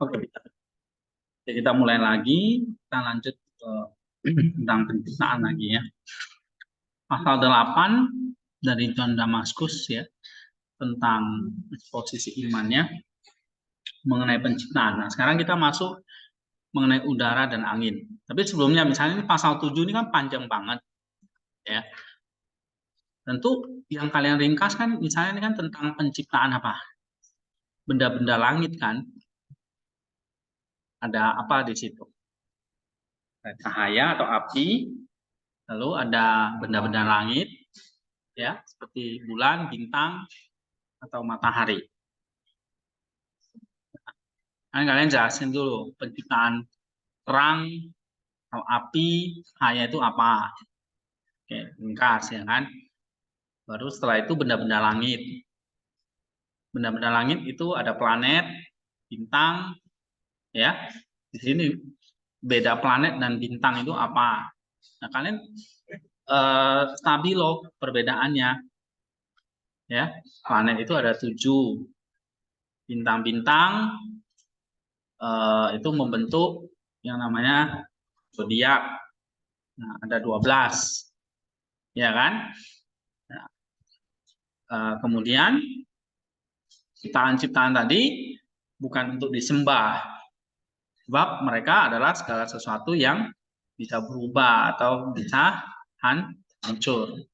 Oke, kita mulai lagi. Kita lanjut ke tentang penciptaan lagi ya. Pasal 8 dari John Damaskus ya, tentang posisi imannya mengenai penciptaan. Nah, sekarang kita masuk mengenai udara dan angin. Tapi sebelumnya misalnya ini pasal 7 ini kan panjang banget ya. Tentu yang kalian ringkas kan misalnya ini kan tentang penciptaan apa? Benda-benda langit kan. Ada apa di situ? Ada cahaya atau api, lalu ada benda-benda langit ya, seperti bulan, bintang atau matahari. Kan kalian jelasin dulu penciptaan terang atau api, cahaya itu apa? Oke, ringkas ya kan. Baru setelah itu benda-benda langit. Benda-benda langit itu ada planet, bintang, ya. Di sini beda planet dan bintang itu apa? Nah, kalian stabilo perbedaannya. Ya, planet itu ada 7. Bintang-bintang itu membentuk yang namanya zodiak. Nah, ada 12. Ya kan? Nah, kemudian ciptaan-ciptaan tadi bukan untuk disembah. Sebab mereka adalah segala sesuatu yang bisa berubah atau bisa hancur.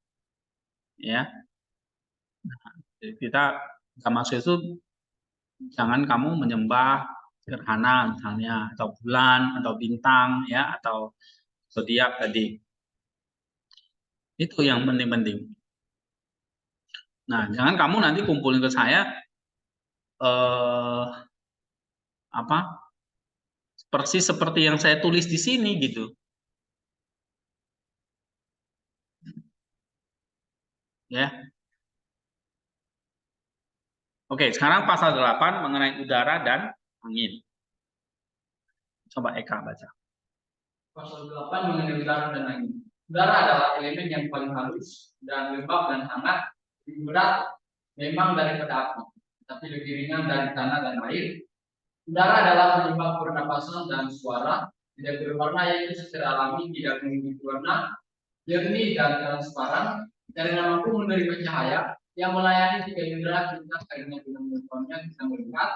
Ya. Nah, kita masuk itu jangan kamu menyembah gerhana misalnya atau bulan atau bintang ya atau zodiak tadi. Itu yang penting-penting. Nah, jangan kamu nanti kumpulin ke saya apa persis seperti yang saya tulis di sini gitu. Ya. Oke, sekarang pasal 8 mengenai udara dan angin. Coba Eka baca. Pasal 8 mengenai udara dan angin. Udara adalah elemen yang paling halus dan lembab dan hangat, lebih berat memang daripada api, tapi lebih ringan dari tanah dan air. Udara adalah penyebab pernapasan dan suara, tidak berwarna yaitu secara alami tidak memiliki warna, jernih dan transparan, karena mampu menerima cahaya yang melayani tiga indera kita karena dengan mengetahuinya bisa melihat,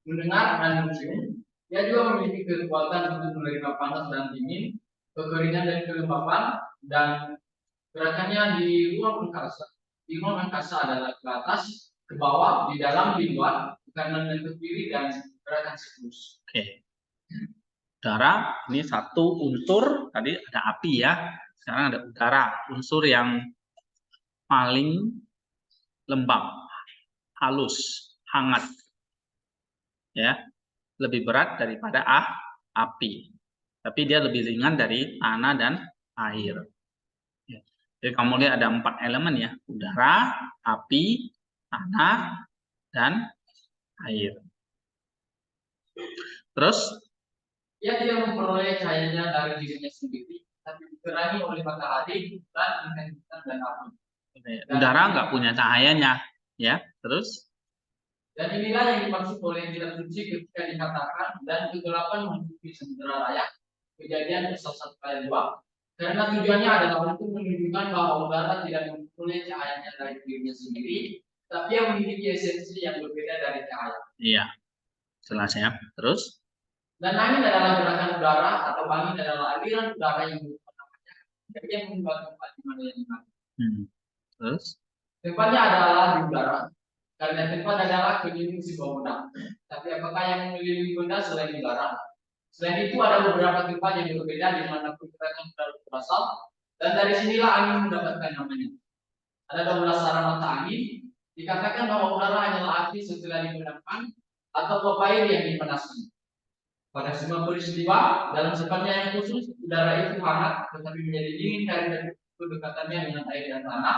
mendengar dan mencium. Dia juga memiliki kekuatan untuk menerima panas dan dingin, kekeringan dan kelembapan, dan gerakannya di ruang angkasa. Di ruang angkasa adalah ke atas, ke bawah, di dalam, di luar, kanan dan ke kiri, dan gerakan siklus. Oke. Udara ini satu unsur, tadi ada api ya. Sekarang ada udara, unsur yang paling lembab, halus, hangat. Ya. Lebih berat daripada api. Tapi dia lebih ringan dari tanah dan air. Ya. Jadi kamu lihat ada 4 elemen ya, udara, api, tanah, dan air. Terus ia tidak memperoleh cahayanya dari dirinya sendiri, tapi diterangi oleh matahari, bulan, bintang, dan api. Udara nggak punya cahayanya, ya. Terus dan inilah yang dimaksud oleh kitab suci ketika dikatakan dan kegelapan menutupi samudera raya. Kejadian pasal 1 ayat 2. Karena tujuannya adalah untuk menunjukkan bahwa udara tidak memperoleh cahayanya dari dirinya sendiri, tapi yang memiliki esensi yang berbeda dari cahaya. Iya, jelas ya. Terus dan angin adalah gerakan udara atau angin adalah aliran udara yang membuat tempat di mana yang dimana. Terus tempatnya adalah di udara. Karena tempat adalah keliling sebuah benda. Tapi apakah yang mengelilingi benda selain udara? Selain itu ada beberapa tempat yang berbeda di mana pergerakan udara berasal, dan dari sinilah angin mendapatkan namanya. Ada 12 arah mata angin. Dikatakan bahwa udara hanyalah api setelah digunakan atau pepair yang dipanaskan. Pada semua peristiwa dalam sifatnya yang khusus, udara itu hangat tetapi menjadi dingin karena kedekatannya dengan air dan tanah,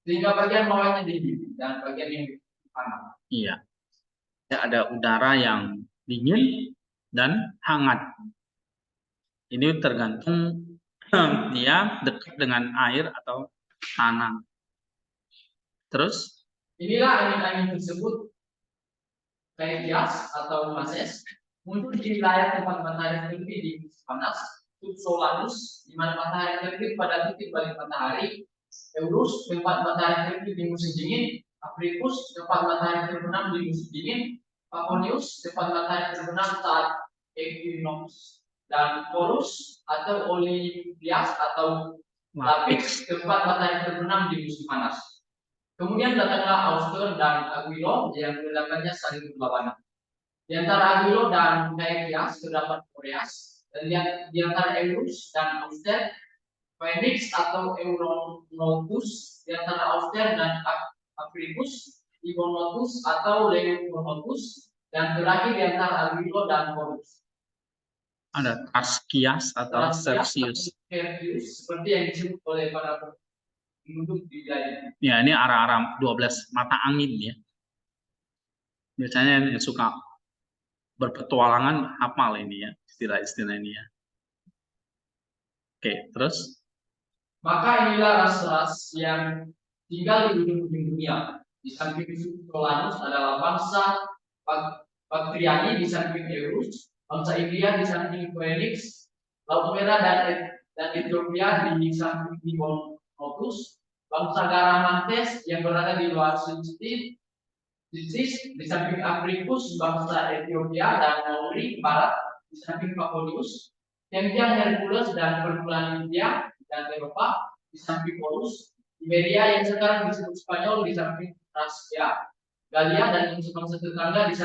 sehingga bagian bawahnya dingin dan bagian yang panas. Iya. Ya, ada udara yang dingin dan hangat. Ini tergantung dia dekat dengan air atau tanah. Terus inilah angin-angin tersebut kayak gas atau gases muncul di wilayah tempat matahari terbit di musim panas, subsolanus, di mana matahari terbit pada titik balik matahari, Eurus, tempat matahari terbit di musim dingin, Africus, tempat matahari terbenam di musim dingin, Paconius, tempat matahari terbenam saat equinox, dan Polus atau Olimpias atau Lapix, tempat matahari terbenam di musim panas. Kemudian datanglah Auster dan Aquilo yang ledakannya saling berlawanan. Di antara Aquilo dan Caepias terdapat Boreas, dan di antara Eurus dan Auster, Phoenix atau Euronotus, di antara Auster dan Africus, Ibonotus atau Leonotus, dan terakhir di antara Aquilo dan Polus. Ada Askias atau Cercius. Seperti yang disebut oleh para penduduk di wilayah. Ya, ini arah-arah 12 mata angin ya. Biasanya yang suka berpetualangan hafal ini ya, istilah-istilah ini ya. Oke, terus? Maka inilah ras-ras yang tinggal di ujung-ujung dunia. Di samping Solanus adalah bangsa Bactriani, di samping Eurus, bangsa India di samping Phoenix, Laut Merah dan Ethiopia di samping Timonotus, bangsa Garamantes yang berada di luar Sicily, di samping Africus, bangsa Ethiopia dan Mauri barat di samping Paconius, Tempian Hercules dan pergulaan India dan Eropa di samping Polus, Iberia yang sekarang disebut Spanyol di samping Asia, Galia dan bangsa tetangga di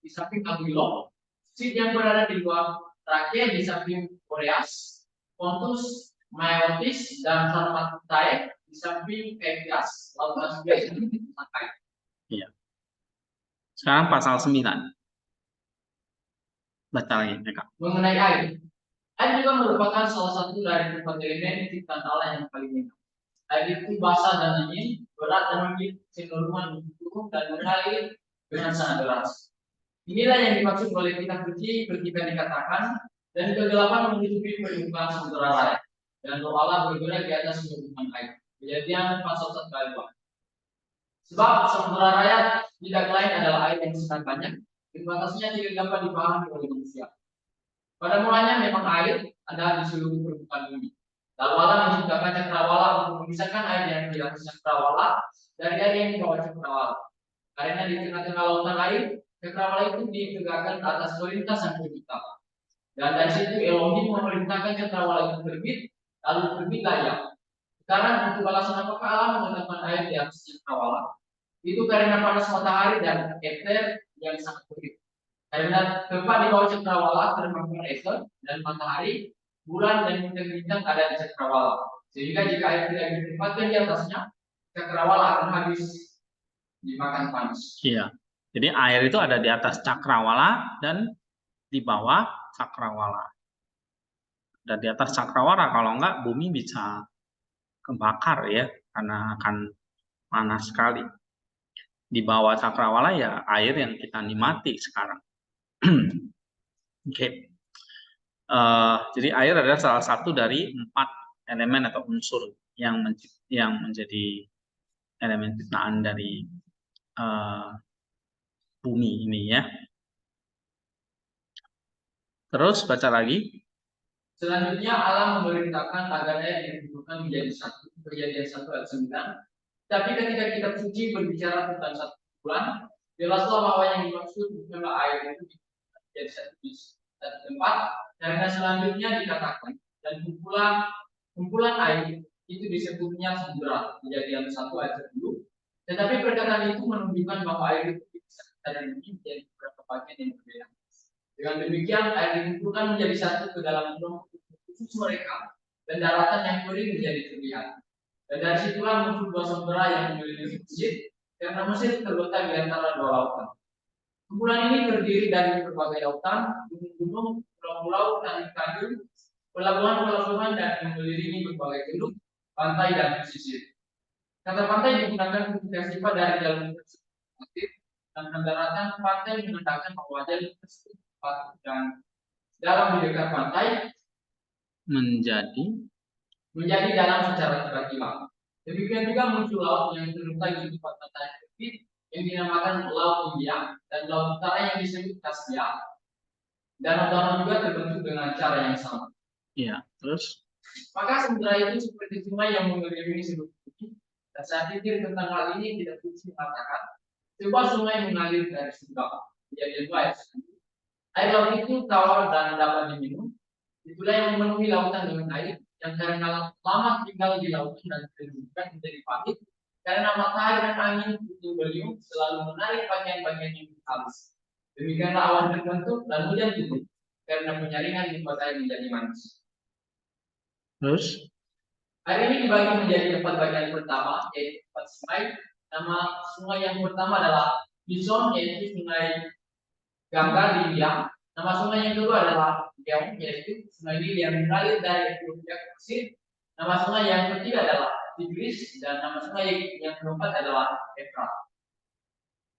samping Aquilo, Sid yang berada di luar Trakia di samping Boreas, Pontus, Maeotis dan Sarmatai di samping Caepias, laut Asia di samping Sakai. Iya. Sekarang pasal 9. Baca lagi, Eka. Mengenai air. Air juga merupakan salah satu dari empat elemen ciptaan Allah yang paling enak. Air itu basah dan dingin, berat dan memiliki kecenderungan untuk turun dan mengalir dengan sangat deras. Inilah yang dimaksud oleh kitab suci ketika dikatakan, dan kegelapan menutupi permukaan samudera raya, dan roh Allah bergerak di atas permukaan air. Kejadian pasal 1 ayat 2. Sebab samudera raya tidak lain adalah air yang sangat banyak, dan batasnya tidak dapat dipahami oleh manusia. Pada mulanya memang air ada di seluruh permukaan bumi. Lalu Allah menciptakan cakrawala untuk memisahkan air yang di atas cakrawala dari air yang di bawah cakrawala. Karena di tengah-tengah lautan air, cakrawala itu ditegakkan atas perintah Sang Pencipta. Dan dari situ Elohim memerintahkan cakrawala itu terbit, lalu terbitlah ia. Sekarang untuk balasan apakah Allah menetapkan air di atas cakrawala? Itu karena panas matahari dan ether yang sangat begitu. Karena tempat di bawah cakrawala termakan ether dan matahari, bulan dan bintang-bintang ada di cakrawala. Sehingga jika air tidak ditempatkan di atasnya, cakrawala akan habis dimakan panas. Iya. Jadi air itu ada di atas cakrawala dan di bawah cakrawala. Dan di atas cakrawala, kalau enggak bumi bisa kebakar ya, karena akan panas sekali. Di bawah cakrawala ya air yang kita nikmati sekarang. Oke. Jadi air adalah salah satu dari 4 elemen atau unsur yang menjadi elemen ciptaan dari bumi ini ya. Terus baca lagi. Selanjutnya Allah memerintahkan agar air dikumpulkan menjadi satu. Kejadian 1 ayat 9. Tapi ketika kitab suci berbicara tentang satu bulan, jelaslah bahwa yang dimaksud bukanlah air itu menjadi satu tempat, karena selanjutnya dikatakan dan kumpulan air itu disebutnya samudera. Kejadian 1 ayat 10. Tetapi perkataan itu menunjukkan bahwa air itu bisa kita menjadi beberapa bagian yang berbeda. Dengan demikian air dikumpulkan menjadi satu ke dalam kelompok khusus mereka, dan daratan yang kering menjadi terlihat. Dan dari situlah muncul dua samudera yang mengelilingi Mesir, karena Mesir terletak di antara dua lautan. Kumpulan ini terdiri dari berbagai lautan, gunung-gunung, pulau-pulau, tanjung-tanjung, pelabuhan-pelabuhan, dan mengelilingi berbagai teluk, pantai, dan pesisir. Kata pantai digunakan untuk sifat dari jalur tersebut, dan daratan pantai menandakan bahwa jalur tersebut dan dalam di dekat pantai menjadi dalam secara tiba-tiba. Demikian juga muncul laut yang terletak di tempat pantai terbit yang dinamakan Laut India dan Laut Utara yang disebut Kaspia. Danau Danau juga terbentuk dengan cara yang sama. Iya, terus? Maka samudra itu seperti sungai yang mengelilingi seluruh bumi. Dan saya pikir tentang hal ini tidak bisa mengatakan sebuah sungai mengalir dari Sabang. Jadi air laut itu tawar dan dapat diminum. Itulah yang memenuhi lautan dengan air yang karena lama tinggal di lautan dan kehidupan menjadi pahit. Karena matahari dan angin itu beliung selalu menarik bagian-bagian yang halus. Demikianlah awan terbentuk dan hujan turun karena penyaringan limbah air menjadi manis. Terus? Air ini dibagi menjadi 4 bagian pertama, yaitu 4 sungai. Nama sungai yang pertama adalah Bison, yaitu sungai Gangga di Liang. Nama sungai yang kedua adalah Liang, yaitu sungai Nil yang mengalir dari Ethiopia ke Mesir. Nama sungai yang ketiga adalah Tigris, dan nama sungai yang keempat adalah Efrat.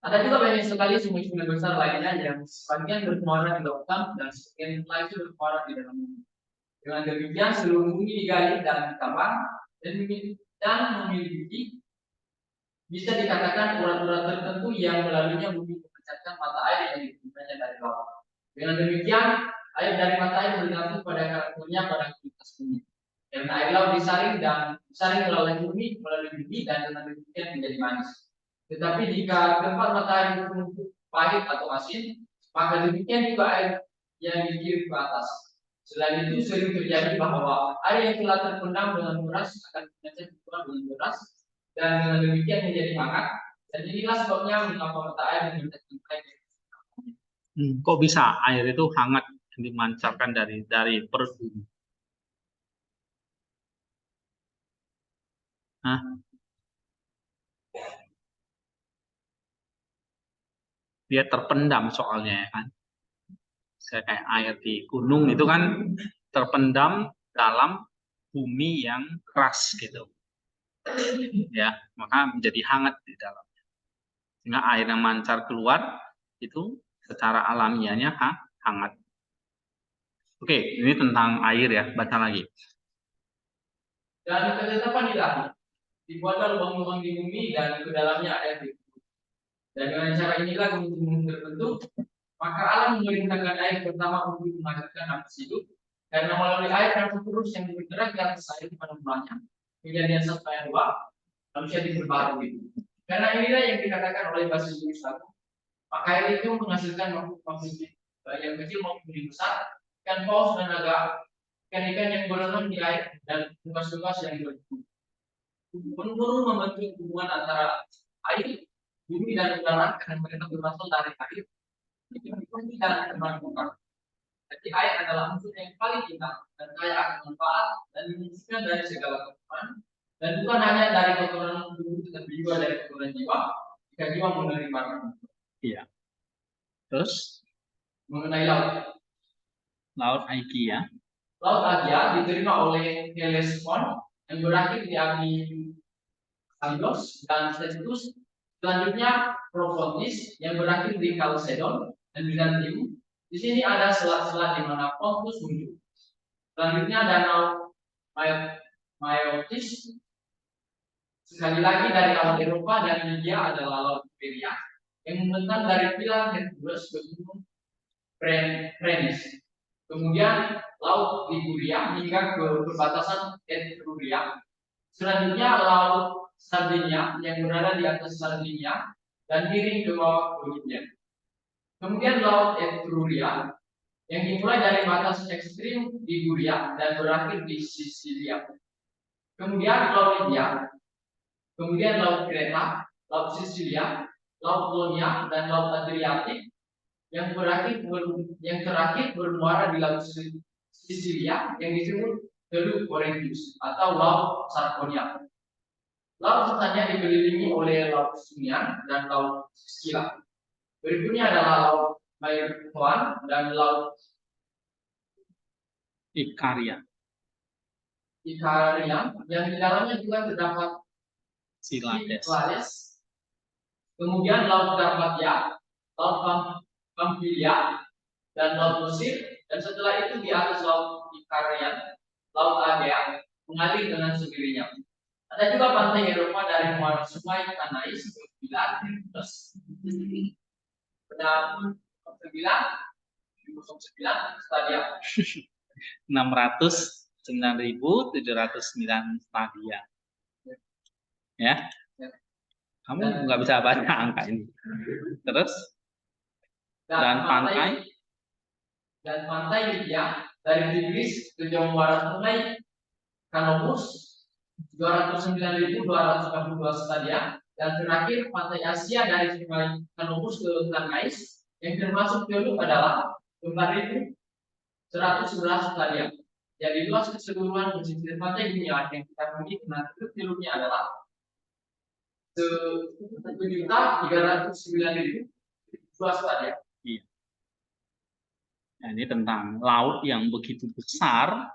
Ada juga banyak sekali sungai-sungai besar lainnya yang sebagian bermuara di lautan dan sebagian lain itu bermuara di dalam bumi. Dengan demikian seluruh bumi digali dan ditambang dan memiliki bisa dikatakan urat-urat tertentu yang melaluinya bumi memancarkan mata air yang ditemukannya dari laut. Dengan demikian air dari mata air bergantung pada karakternya pada kualitas bumi. Karena air laut disaring melalui bumi dan dengan demikian menjadi manis. Tetapi jika tempat mata air itu pahit atau asin, maka demikian juga air yang dikirim ke atas. Selain itu sering terjadi bahwa air yang telah terpendam dengan deras akan menjadi kurang dengan deras dan dengan demikian menjadi hangat. Dan inilah sebabnya mengapa mata air menjadi air. Kok bisa air itu hangat dimancarkan dari perut bumi? Hah? Dia terpendam soalnya ya kan. Saya kayak air di gunung itu kan terpendam dalam bumi yang keras gitu. Ya, maka menjadi hangat di dalam. Sehingga air yang mancar keluar itu secara alamiahnya hangat. Oke, ini tentang air ya, baca lagi. Dan ketetapan ilahi dibuatlah lubang-lubang di bumi dan ke dalamnya air itu. Dan dengan cara inilah gunung-gunung terbentuk. Maka alam memerintahkan air pertama untuk menghasilkan nafas hidup. Karena melalui air dan terus yang bergerak di atas air pada mulanya. Kejadian 1 ayat 2, manusia diperbarui. Karena inilah yang dikatakan oleh Basilius I. Maka air itu menghasilkan makhluk yang kecil maupun yang besar, ikan paus dan naga, ikan-ikan yang berenang di air dan tugas-tugas yang berkumpul. Gunung-gunung membentuk hubungan antara air, bumi dan udara karena mereka berasal dari air. Bumi dan terbuka. Jadi air adalah unsur yang paling indah dan kaya akan manfaat dan dimunculkan dari segala kehidupan dan bukan hanya dari kotoran tubuh tetapi juga dari kotoran jiwa jika jiwa menerima. Iya. Terus mengenai laut Aiki ya. Laut Asia diterima oleh Hellespont yang berakhir di Agni Abydos dan Sestus. Selanjutnya Propontis yang berakhir di Chalcedon dan Byzantium. Di sini ada selat-selat di mana Pontus muncul. Selanjutnya Danau Maeotis. Sekali lagi dari laut Eropa dan India adalah Laut Iberia yang membentang dari pilar Hercules ke gunung Prenis. Kemudian Laut Liguria hingga ke perbatasan Etruria. Selanjutnya Laut Sardinia yang berada di atas Sardinia dan miring ke bawah kulitnya. Kemudian Laut Etruria yang dimulai dari batas ekstrim Liguria dan berakhir di Sisilia. Kemudian Laut India, kemudian Laut Kreta, Laut Sisilia, Laut Ionia dan Laut Adriatik yang terakhir bermuara di Laut Sisilia yang disebut Teluk Corinthus atau Laut Sarkonia. Laut sisanya dikelilingi oleh Laut Sunian dan Laut Sisila. Berikutnya adalah Laut Mairtoan dan Laut Ikaria yang di dalamnya juga terdapat Cyclades. Kemudian Laut Karpatia, Laut Pamphylia, dan Laut Mesir. Dan setelah itu di atas Laut Ikaria, Laut Aegea mengalir dengan sendirinya. Ada juga pantai Eropa dari muara sungai Tanais ke Pilar, terus 9 stadia. 609.709 stadia. Ya. Kamu nggak bisa baca angka ini. Terus dan pantai Libya dari Tigris ke jauh barat sungai Canopus 209.242 stadia, dan terakhir pantai Asia dari sungai Canopus ke Tangais yang termasuk Teluk adalah 4.111 stadia. Jadi luas keseluruhan pesisir pantai dunia yang kita miliki nanti teluknya adalah 1.309.002 stadia. Iya. Nah, ini tentang laut yang begitu besar,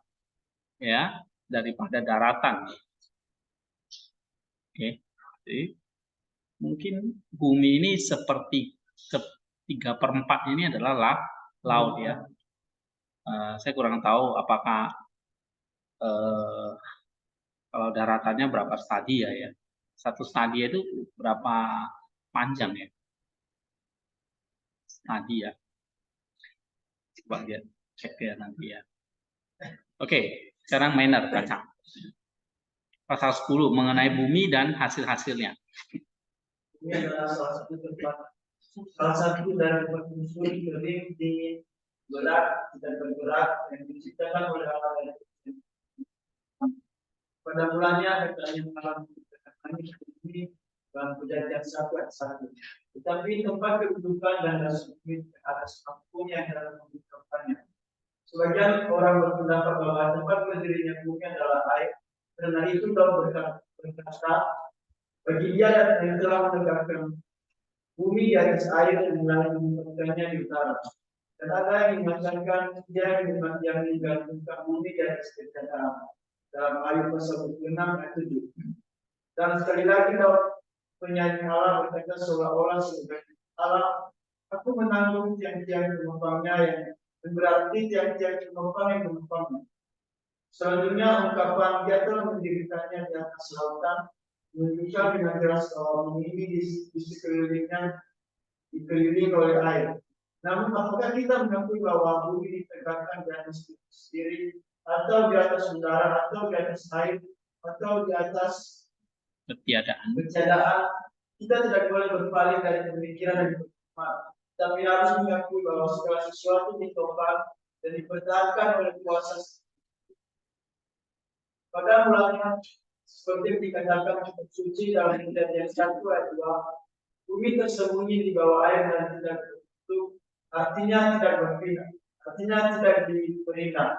ya, daripada daratan. Oke, jadi mungkin bumi ini seperti 3/4 ini adalah laut, ya. Saya kurang tahu apakah kalau daratannya berapa stadia, ya. Satu stadia itu berapa panjang, ya? Stadia. Coba lihat, cek ya nanti, ya. Oke, sekarang Maynard baca. Pasal 10 mengenai bumi dan hasil-hasilnya. Ini adalah salah satu dari unsur kering, dingin, berat, dan bergerak yang diciptakan oleh Allah. Pada mulanya ada yang alam ini dalam Perjanjian 1:1. Tetapi tempat kedudukan dan dasar bumi ke atas apapun yang dalam mengucapkannya. Sebagian orang berpendapat bahwa tempat berdirinya bumi adalah air. Karena itu dalam berkata bagi dia yang telah menegakkan bumi di atas air dan mulai menempatkannya di utara. Dan ada yang mengatakan dia yang menggantungkan bumi di atas keadaan dalam ayat pasal 26 ayat 7. Dan sekali lagi penyanyi Allah berkata seolah-olah sebagai Allah, aku menanggung tiang-tiang penumpangnya yang berarti tiang-tiang penumpang yang penumpangnya. Selanjutnya ungkapan dia telah mendirikannya di atas lautan menunjukkan dengan jelas bahwa bumi ini di sekelilingnya dikelilingi oleh air. Namun apakah kita mengakui bahwa bumi ditegakkan di atas sendiri, atau di atas udara, atau di atas air, atau di atas Ketiadaan. Kita tidak boleh berpaling dari pemikiran dan berpikir, tapi harus mengakui bahwa segala sesuatu ditopang dan dipertahankan oleh kuasa. Pada mulanya, seperti yang dikatakan kitab suci dalam Perjanjian 1 ayat 2, bumi tersembunyi di bawah air dan tidak berbentuk, artinya tidak berpindah, artinya tidak diperindah.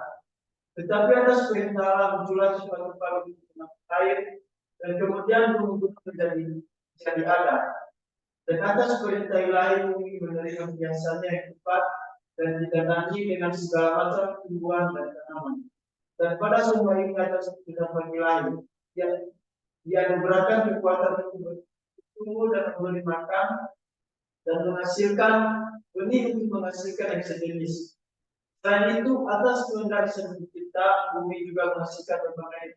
Tetapi atas perintah Allah muncullah suatu palu air dan kemudian bumi menjadi ada. Dan atas perintah ilahi bumi menerima biasanya yang tepat dan ditanami dengan segala macam tumbuhan dan tanaman. Dan pada semua ini atas perintah ilahi, dia memberikan kekuatan untuk bertumbuh dan memberi makan dan menghasilkan benih untuk menghasilkan yang sejenis. Selain itu, atas kehendak Sang Pencipta, bumi juga menghasilkan berbagai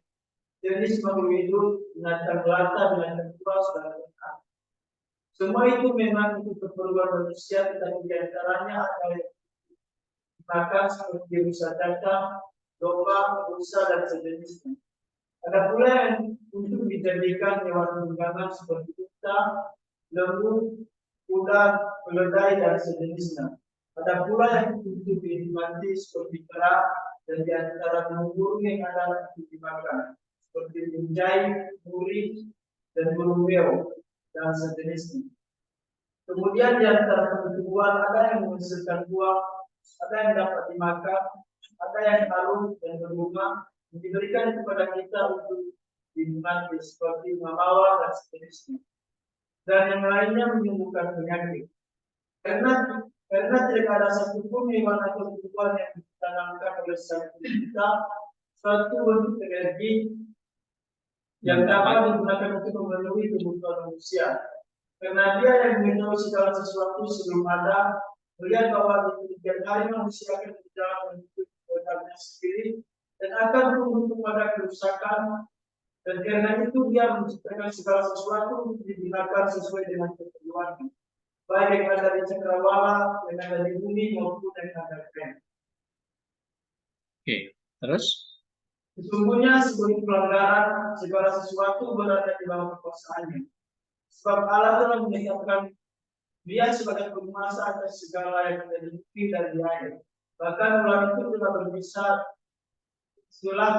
jenis makhluk hidup, binatang melata, binatang buas, dan lain-lain. Semua itu memang untuk keperluan manusia, tetapi di antaranya ada yang dimakan seperti rusa cacat, domba, rusa, dan sejenisnya. Ada pula yang untuk dijadikan hewan tunggangan seperti unta, lembu, kuda, keledai, dan sejenisnya. Ada pula yang untuk dinikmati seperti kera, dan di antara burung yang ada untuk dimakan seperti binjai, muri, dan burung beo, dan sejenisnya. Kemudian di antara tumbuhan ada yang menghasilkan buah, ada yang dapat dimakan, ada yang harum dan berbunga, yang diberikan kepada kita untuk dinikmati seperti mawar dan sejenisnya. Dan yang lainnya menyembuhkan penyakit. Karena tidak ada satupun hewan atau tumbuhan yang ditanamkan oleh Sang Pencipta suatu bentuk energi yang dapat digunakan untuk memenuhi kebutuhan manusia. Karena dia yang mengetahui segala sesuatu sebelum ada, melihat bahwa di kemudian hari manusia akan berjalan menuju kebenarannya sendiri dan akan tumbuh kepada kerusakan. Dan karena itu dia menciptakan segala sesuatu untuk digunakan sesuai dengan keperluannya. baik yang ada di cakrawala, yang ada di bumi maupun yang ada di planet. Oke, terus Sesungguhnya sebuah pelanggaran segala sesuatu berada di bawah kekuasaannya. Sebab Allah telah menetapkan Dia sebagai penguasa atas segala yang ada di bumi dan di air. Bahkan ular itu telah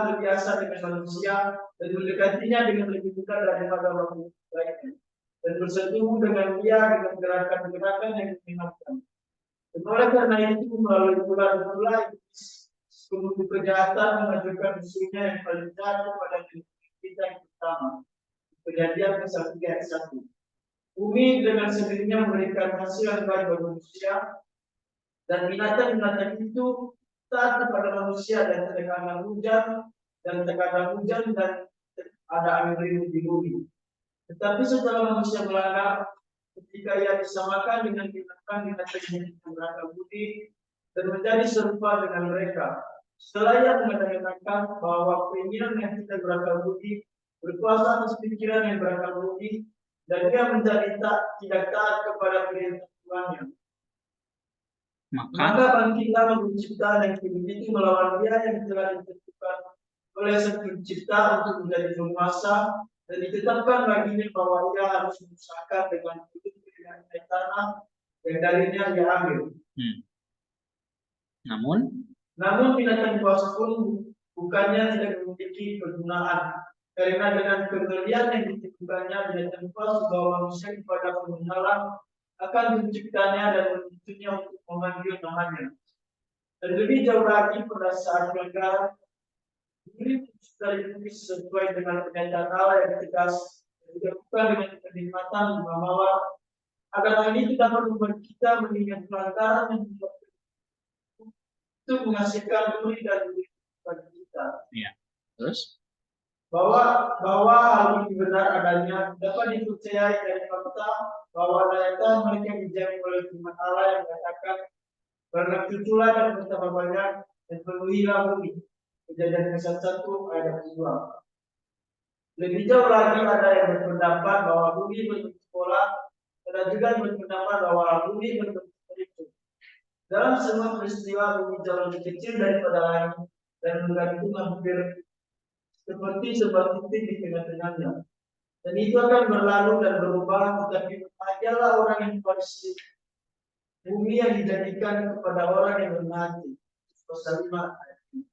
terbiasa dengan manusia dan mendekatinya dengan lebih dekat daripada makhluk lainnya. Dan bersetubuh dengan dia dengan gerakan-gerakan yang menyenangkan. Dan oleh karena itu melalui ular-ular kemudian kejahatan mengajukan musuhnya yang paling jahat kepada kita yang pertama. Kejadian pasal 3 ayat 1. Bumi dengan sendirinya memberikan hasil yang baik bagi manusia dan binatang-binatang itu taat kepada manusia dan terkadang hujan dan ada angin ribut di bumi. Tetapi setelah manusia melanggar, ketika ia disamakan dengan binatang-binatang yang berakal budi dan menjadi serupa dengan mereka, setelah ia mengatakan bahwa keinginan yang tidak berakal budi berkuasa atas pikiran yang berakal budi dan dia menjadi tidak taat kepada perintah Tuhannya. Maka bangkitlah pencipta dan begitu melawan dia yang telah ditentukan oleh Sang Pencipta untuk menjadi penguasa dan ditetapkan baginya bahwa ia harus mengusahakan dengan hidup dengan tanah yang darinya dia ambil. Namun binatang buas pun bukannya tidak memiliki kegunaan, karena dengan kegelian yang ditentukannya binatang buas membawa manusia kepada pengenalan akan menciptanya dan menuntunnya untuk memanggil namanya. Dan lebih jauh lagi pada saat pelanggaran ini sudah ditulis sesuai dengan pernyataan Allah yang tegas dan dilakukan dengan kenikmatan di mawar agar hal ini dapat membuat kita mengingat pelanggaran yang itu menghasilkan duri dan duri bagi kita. Ya. Terus bahwa hal ini benar adanya dapat dipercayai dari fakta bahwa daya mereka dijamin oleh firman Allah yang mengatakan karena cuculah dan bertambah banyak dan penuhilah bumi. Kejadian pasal 1 ayat 2. Lebih jauh lagi ada yang berpendapat bahwa bumi berbentuk bola, ada juga yang berpendapat bahwa bumi berbentuk itu. Dalam semua peristiwa bumi jauh lebih kecil daripada langit dan menggantung hampir seperti sebuah titik di tengah-tengahnya. Dan itu akan berlalu dan berubah, tetapi adalah orang yang pasti bumi yang dijadikan kepada orang yang bermati. Pasal 5 ayat 5.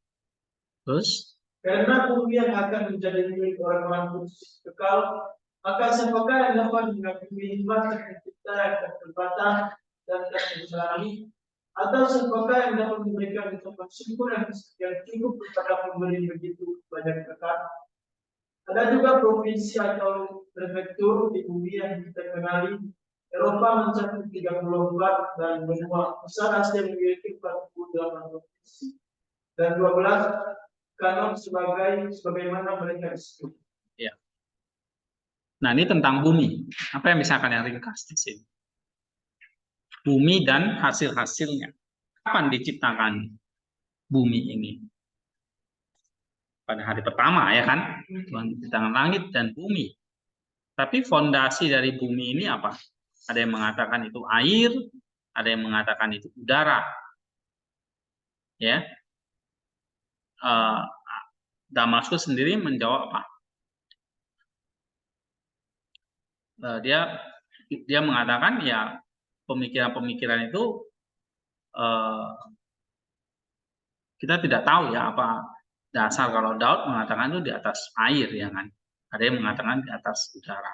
Terus Karena bumi yang akan menjadi milik orang-orang kudus kekal, maka siapakah yang dapat mengagumi hikmat Sang Pencipta yang tak terbatas dan tak terselalu? Atau siapakah yang dapat memberikan tempat syukur yang cukup kepada pemberi begitu banyak kekal? Ada juga provinsi atau prefektur di bumi yang kita kenali. Eropa mencakup 34 dan benua besar Asia memiliki 48 provinsi dan 12 kanon sebagaimana mereka disebut. Ya. Nah, ini tentang bumi. Apa yang bisa kalian ringkas di sini? Bumi dan hasil-hasilnya. Kapan diciptakan bumi ini? Pada hari pertama, ya kan? Tuhan menciptakan langit dan bumi. Tapi fondasi dari bumi ini apa? Ada yang mengatakan itu air, ada yang mengatakan itu udara. Ya. Damaskus sendiri menjawab apa? Dia mengatakan ya pemikiran-pemikiran itu kita tidak tahu ya apa dasar. Kalau Daud mengatakan itu di atas air, ya kan? Ada yang mengatakan di atas udara.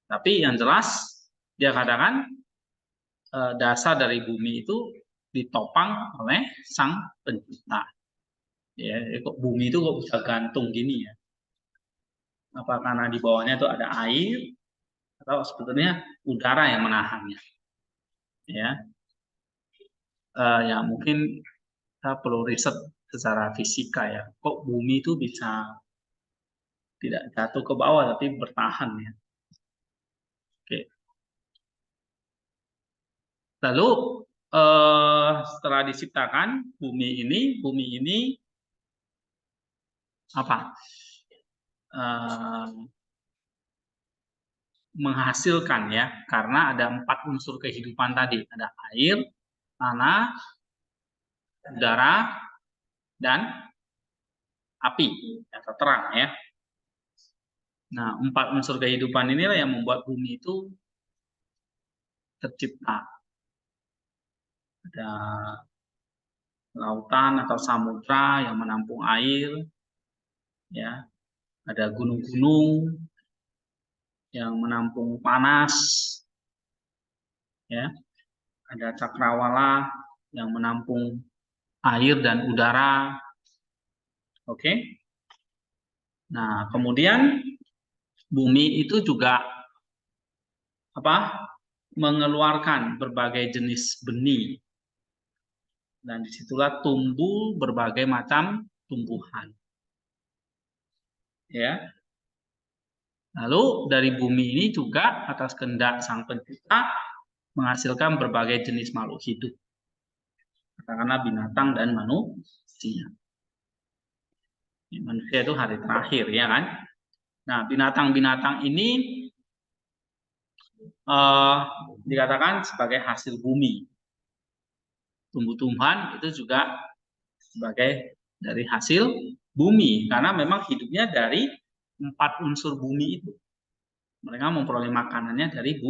Tapi yang jelas dia katakan dasar dari bumi itu ditopang oleh Sang Pencipta. Ya, kok bumi itu kok bisa gantung gini ya? Apa karena di bawahnya itu ada air atau sebetulnya udara yang menahannya? Ya, ya mungkin kita perlu riset secara fisika ya. Kok bumi itu bisa tidak jatuh ke bawah tapi bertahan ya? Oke. Lalu setelah diciptakan bumi ini apa? menghasilkan ya, karena ada 4 unsur kehidupan tadi, ada air, tanah, udara, dan api atau terang ya. Nah, 4 unsur kehidupan inilah yang membuat bumi itu tercipta. Ada lautan atau samudra yang menampung air, ya. Ada gunung-gunung yang menampung panas, ya. Ada cakrawala yang menampung air dan udara. Oke. Nah, kemudian bumi itu juga mengeluarkan berbagai jenis benih. Dan disitulah tumbuh berbagai macam tumbuhan. Ya. Lalu dari bumi ini juga atas kehendak Sang Pencipta menghasilkan berbagai jenis makhluk hidup. Katakanlah binatang dan manusia. Manusia itu hari terakhir, ya kan? Nah, binatang-binatang ini dikatakan sebagai hasil bumi. Tumbuh-tumbuhan itu juga sebagai dari hasil bumi, karena memang hidupnya dari 4 unsur bumi itu. Mereka memperoleh makanannya dari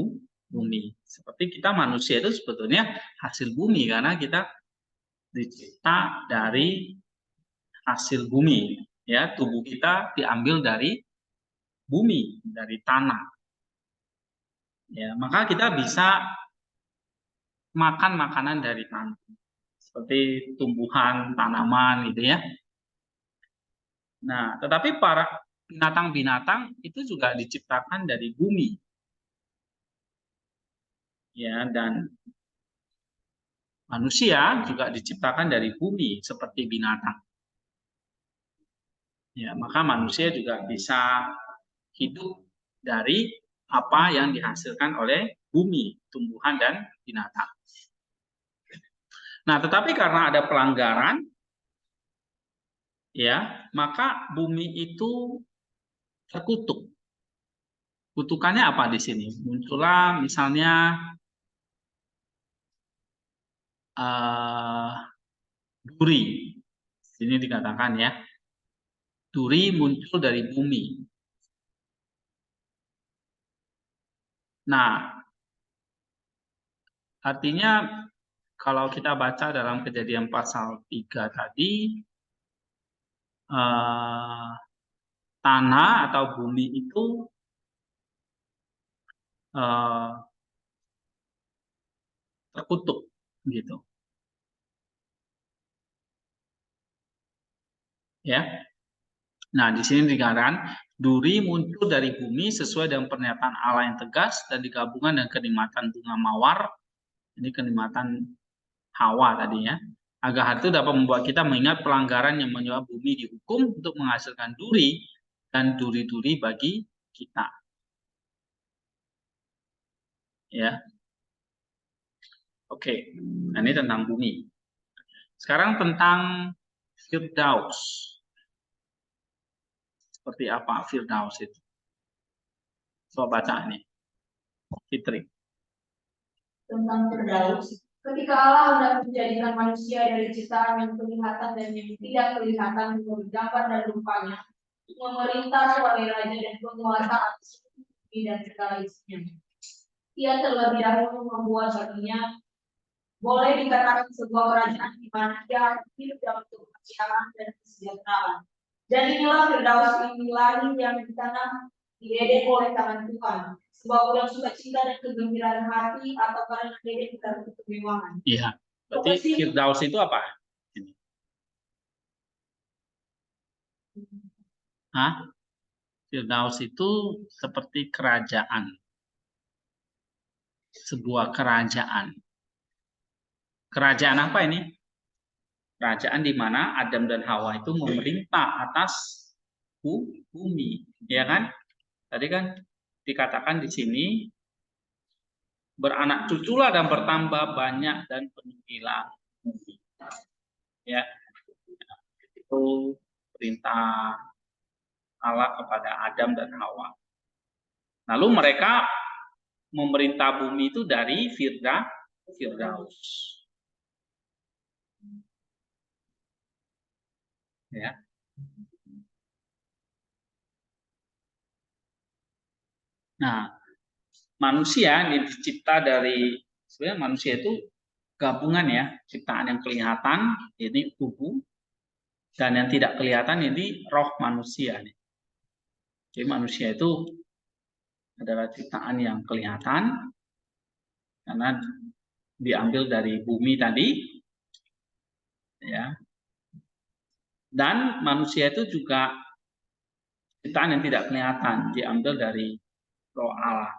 bumi. Seperti kita manusia itu sebetulnya hasil bumi, karena kita dicipta dari hasil bumi. Ya, tubuh kita diambil dari bumi, dari tanah. Ya, maka kita bisa makan makanan dari tanah, seperti tumbuhan, tanaman, gitu ya. Nah, tetapi para binatang-binatang itu juga diciptakan dari bumi. Ya, dan manusia juga diciptakan dari bumi seperti binatang. Ya, maka manusia juga bisa hidup dari apa yang dihasilkan oleh bumi, tumbuhan dan binatang. Nah, tetapi karena ada pelanggaran, ya, maka bumi itu terkutuk. Kutukannya apa di sini? Muncullah misalnya duri. Ini dikatakan ya, duri muncul dari bumi. Nah, artinya kalau kita baca dalam Kejadian pasal 3 tadi, tanah atau bumi itu terkutuk gitu. Ya. Nah, di sini dikatakan duri muncul dari bumi sesuai dengan pernyataan Allah yang tegas dan digabungkan dengan kenikmatan bunga mawar. Ini kenikmatan Hawa tadinya. Agar hal itu dapat membuat kita mengingat pelanggaran yang menyebabkan bumi dihukum untuk menghasilkan duri dan duri-duri bagi kita. Ya. Oke. Nah, ini tentang bumi. Sekarang tentang Firdaus. Seperti apa Firdaus itu? Coba baca ini. Fitri. Tentang Firdaus, ketika Allah hendak menjadikan manusia dari ciptaan yang kelihatan dan yang tidak kelihatan menurut gambar dan rupanya, memerintah sebagai raja dan penguasa atas bumi dan segala isinya. Ia terlebih dahulu membuat baginya boleh dikatakan sebuah kerajaan di mana dia hidup dalam kebahagiaan dan kesejahteraan. Dan inilah Firdaus ilahi yang ditanam di Eden oleh tangan Tuhan. Sebab yang sukacita dan kegembiraan hati atau karena Eden dalam kemewahan. Iya. Berarti Firdaus itu apa? Hah? Firdaus itu seperti kerajaan. Sebuah kerajaan. Kerajaan apa ini? Kerajaan di mana Adam dan Hawa itu memerintah atas bumi, ya kan? Tadi kan dikatakan di sini beranak cuculah dan bertambah banyak dan penuhilah bumi. Ya, itu perintah Allah kepada Adam dan Hawa. Lalu mereka memerintah bumi itu dari Firdaus. Ya. Nah, manusia ini dicipta dari, sebenarnya manusia itu gabungan ya, ciptaan yang kelihatan ini tubuh, dan yang tidak kelihatan ini roh manusia. Jadi manusia itu adalah ciptaan yang kelihatan karena diambil dari bumi tadi, ya. Dan manusia itu juga ciptaan yang tidak kelihatan, diambil dari roh Allah,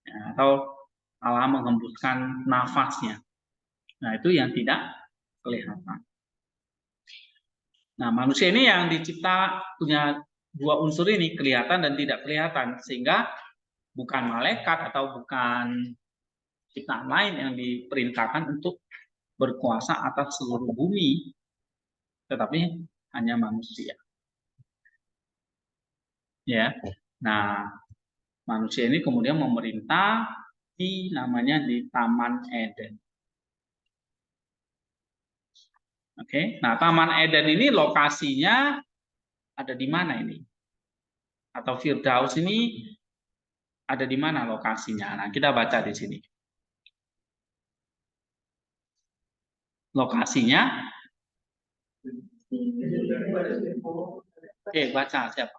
ya, atau Allah menghembuskan nafasnya. Nah, itu yang tidak kelihatan. Nah, manusia ini yang dicipta punya dua unsur ini, kelihatan dan tidak kelihatan, sehingga bukan malaikat atau bukan ciptaan lain yang diperintahkan untuk berkuasa atas seluruh bumi, tetapi hanya manusia. Ya. Nah, manusia ini kemudian memerintah namanya di Taman Eden. Oke. Nah, Taman Eden ini lokasinya ada di mana ini? Atau Firdaus ini ada di mana lokasinya? Nah, kita baca di sini. Lokasinya, oke, baca siapa?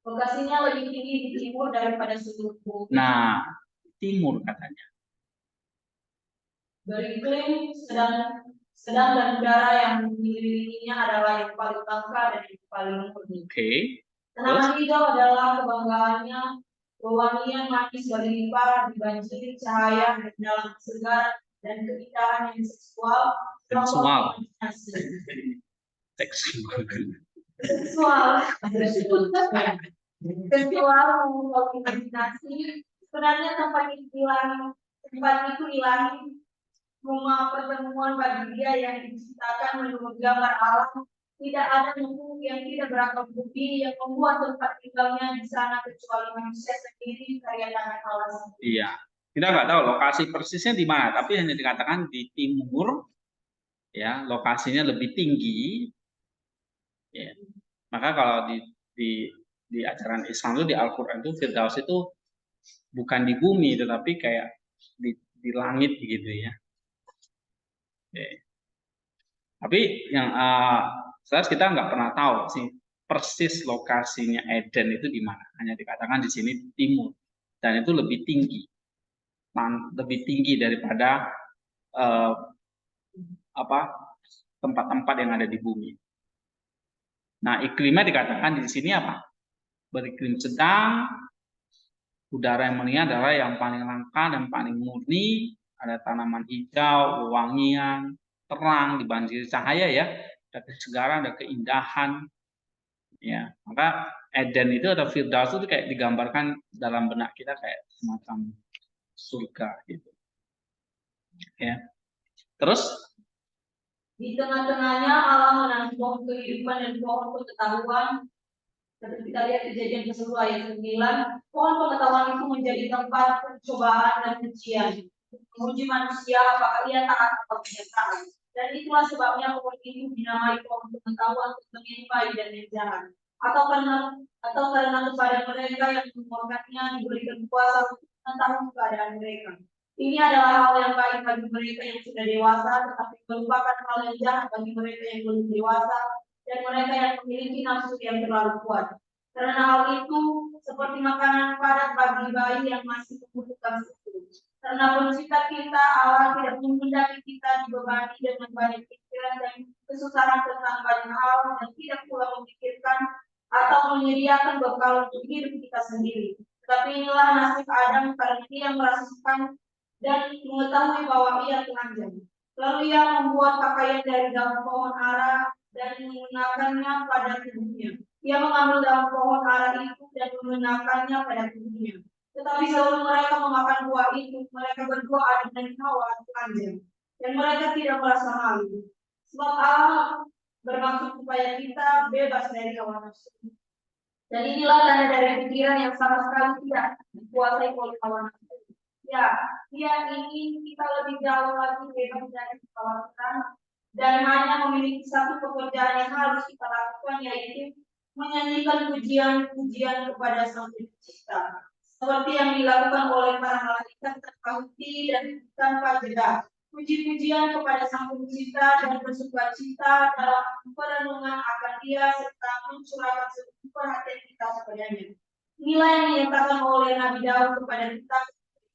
Lokasinya lebih tinggi di timur daripada sudut bumi. Nah, timur katanya. Beriklim sedang dan udara yang dikelilinginya adalah yang paling langka dan yang paling murni. Oke. Tanaman hijau adalah kebanggaannya, wewangian manis berlimpah dibanjiri cahaya dan dalam segar dan keindahan yang seksual. Seksual membawa imajinasi. Sebenarnya tempat itu ilahi, rumah pertemuan bagi dia yang diciptakan menurut gambar alam. Tidak ada makhluk yang tidak berakal budi yang membuat tempat tinggalnya di sana kecuali manusia sendiri, karya tangan Allah sendiri. Iya, kita nggak tahu lokasi persisnya di mana, tapi hanya dikatakan di timur, ya, lokasinya lebih tinggi. Ya. Maka kalau di ajaran Islam itu, di Al-Quran itu Firdaus itu bukan di bumi, tetapi kayak di langit gitu ya. Oke. Tapi yang jelas kita nggak pernah tahu sih persis lokasinya Eden itu di mana. Hanya dikatakan di sini di timur, dan itu lebih tinggi daripada tempat-tempat yang ada di bumi. Nah, iklimnya dikatakan di sini apa? Beriklim sedang, udara yang murni adalah yang paling langka dan paling murni, ada tanaman hijau, wangian, terang, dibanjiri cahaya ya, ada kesegaran, ada keindahan, ya. Maka Eden itu atau Firdaus itu kayak digambarkan dalam benak kita kayak semacam surga gitu, ya. Terus di tengah-tengahnya Allah menanam pohon kehidupan dan pohon pengetahuan. Seperti kita lihat Kejadian 10 ayat 9, pohon pengetahuan itu menjadi tempat pencobaan dan ujian, menguji manusia apakah ia taat atau tidak taat. Dan itulah sebabnya pohon itu dinamai pohon pengetahuan untuk baik dan yang jahat. Atau karena kepada mereka yang menguatkannya diberikan kuasa untuk mengetahui keadaan mereka. Ini adalah hal yang baik bagi mereka yang sudah dewasa, tetapi merupakan hal yang jahat bagi mereka yang belum dewasa dan mereka yang memiliki nafsu yang terlalu kuat. Karena hal itu seperti makanan padat bagi bayi yang masih membutuhkan susu. Karena pencipta kita, Allah tidak menghendaki kita dibebani dengan banyak pikiran dan kesusahan tentang banyak hal, dan tidak pula memikirkan atau menyediakan bekal untuk hidup kita sendiri. Tetapi inilah nasib Adam karena dia merasakan dan mengetahui bahwa ia telanjang. Lalu ia membuat pakaian dari daun pohon ara dan mengenakannya pada tubuhnya. Ia mengambil daun pohon ara itu dan mengenakannya pada tubuhnya. Tetapi sebelum mereka memakan buah itu, mereka berdua Adam dan Hawa telanjang, dan mereka tidak merasa malu. Sebab Allah bermaksud supaya kita bebas dari hawa nafsu. Dan inilah tanda dari pikiran yang sama sekali tidak dikuasai oleh hawa nafsu. Ya, dia ingin kita lebih jauh lagi bebas dari kekhawatiran dan hanya memiliki satu pekerjaan yang harus kita lakukan, yaitu menyanyikan pujian-pujian kepada Sang Pencipta, seperti yang dilakukan oleh para malaikat tanpa henti dan tanpa jeda. Puji-pujian kepada Sang Pencipta dan bersukacita dalam perenungan akan Dia serta mencurahkan seluruh perhatian kita kepadanya. Inilah yang dinyatakan oleh Nabi Daud kepada kita.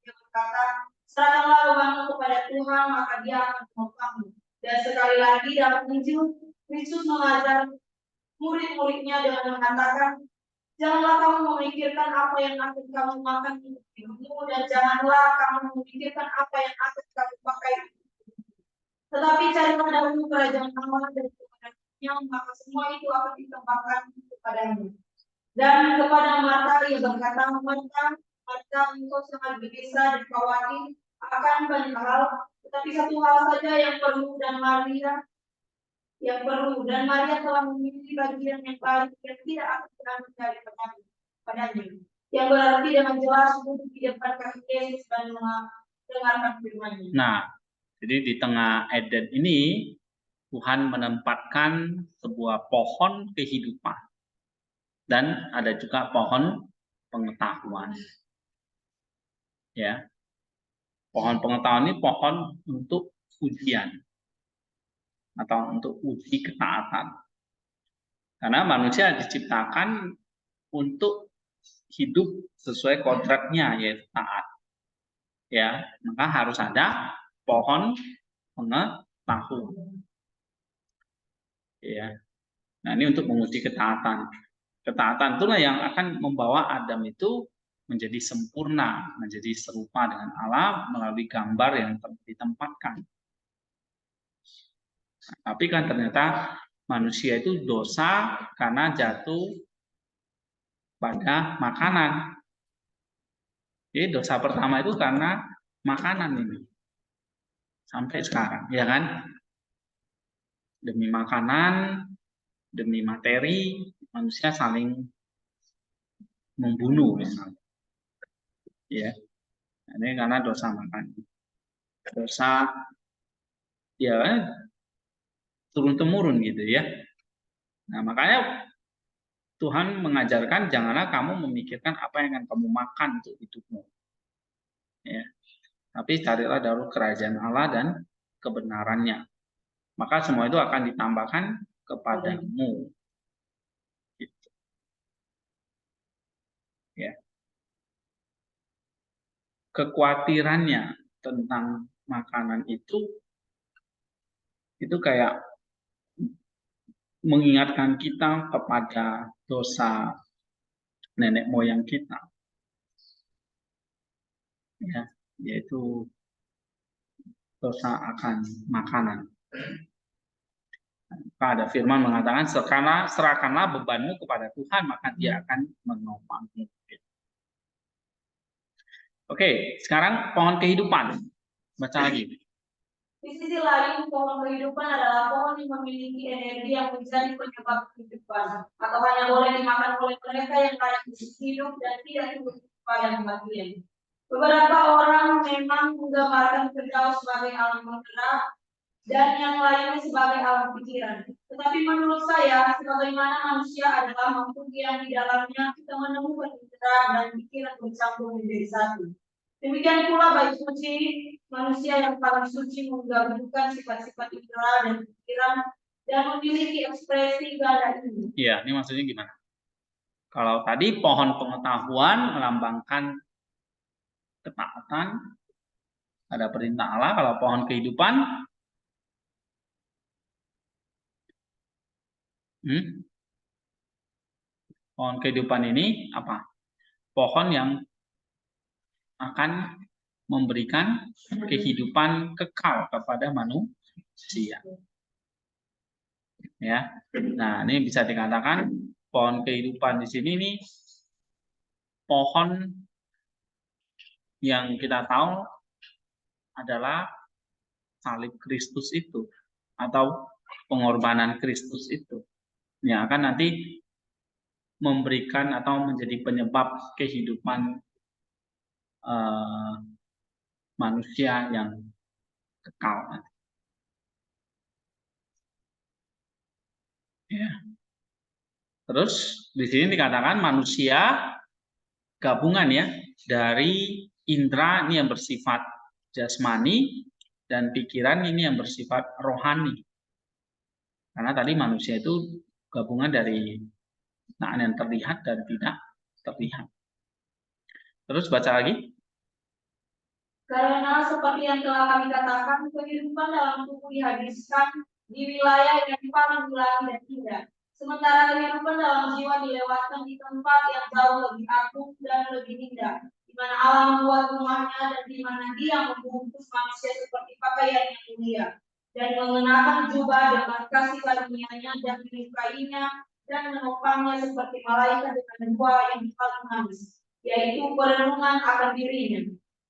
Dia berkata, serahkanlah bebanmu kepada Tuhan, maka Dia akan menopangmu. Dan sekali lagi dalam Injil, Yesus mengajar murid-muridnya dengan mengatakan, janganlah kamu memikirkan apa yang akan kamu makan untuk hidupmu, dan janganlah kamu memikirkan apa yang akan kamu pakai. Tetapi carilah dahulu kerajaan Allah dan kebenarannya, maka semua itu akan ditambahkan kepadamu. Dan kepada Marta ia berkata, Marta, engkau sangat gelisah dan khawatir akan banyak hal, tetapi satu hal saja yang perlu, dan Maria telah memilih bagian yang baik yang tidak akan berakhir daripadanya. Yang berarti dengan jelas duduk di depan kaki Yesus dan mendengarkan firman-Nya. Nah, jadi di tengah Eden ini Tuhan menempatkan sebuah pohon kehidupan dan ada juga pohon pengetahuan. Ya. Pohon pengetahuan ini pohon untuk ujian atau untuk uji ketaatan. Karena manusia diciptakan untuk hidup sesuai kodratnya, yaitu taat. Ya, maka harus ada pohon pengetahuan. Ya. Nah, ini untuk menguji ketaatan. Ketaatan itulah yang akan membawa Adam itu menjadi sempurna, menjadi serupa dengan Allah melalui gambar yang ditempatkan. Tapi kan ternyata manusia itu dosa karena jatuh pada makanan. Jadi dosa pertama itu karena makanan ini. Sampai sekarang, ya kan? Demi makanan, demi materi, manusia saling membunuh misalnya. Ya. Ini karena dosa makan. Dosa ya turun-temurun gitu ya. Nah, makanya Tuhan mengajarkan janganlah kamu memikirkan apa yang akan kamu makan untuk hidupmu. Ya. Tapi carilah dahulu kerajaan Allah dan kebenarannya. Maka semua itu akan ditambahkan kepadamu. Gitu. Ya. Kekhawatirannya tentang makanan itu kayak mengingatkan kita kepada dosa nenek moyang kita, ya, yaitu dosa akan makanan. Ada firman mengatakan, serahkanlah bebanmu kepada Tuhan, maka Dia akan menopangmu. Oke, sekarang pohon kehidupan. Baca lagi. Di sisi lain, pohon kehidupan adalah pohon yang memiliki energi yang menjadi penyebab kehidupan, atau hanya boleh dimakan oleh mereka yang layak hidup dan tidak hidup pada kematian. Beberapa orang memang menggambarkan Firdaus sebagai alam bergerak dan yang lainnya sebagai alam pikiran. Tetapi menurut saya, sebagaimana manusia adalah makhluk yang di dalamnya kita menemukan indera dan pikiran bercampur menjadi satu. Demikian pula baik suci manusia yang paling suci menggabungkan sifat-sifat indera dan pikiran dan memiliki ekspresi ganda ini. Iya, ini maksudnya gimana? Kalau tadi pohon pengetahuan melambangkan ketaatan, ada perintah Allah. Kalau pohon kehidupan, pohon kehidupan ini apa? Pohon yang akan memberikan kehidupan kekal kepada manusia. Ya, nah ini bisa dikatakan pohon kehidupan di sini nih pohon yang kita tahu adalah salib Kristus itu atau pengorbanan Kristus itu. Ya, akan nanti memberikan atau menjadi penyebab kehidupan manusia yang kekal. Ya. Terus di sini dikatakan manusia gabungan ya dari indera ini yang bersifat jasmani dan pikiran ini yang bersifat rohani. Karena tadi manusia itu gabungan dari yang terlihat dan tidak terlihat. Terus baca lagi. Karena seperti yang telah kami katakan, kehidupan dalam tubuh dihabiskan di wilayah yang paling ilahi dan indah. Sementara kehidupan dalam jiwa dilewatkan di tempat yang jauh lebih agung dan lebih indah, di mana Allah membuat rumahnya dan di mana Dia membungkus manusia seperti pakaian yang mulia dan mengenakan jubah dengan kasih karunia-Nya dan menyukainya dan menopangnya seperti malaikat dengan dua yang paling manis, yaitu perenungan akan dirinya.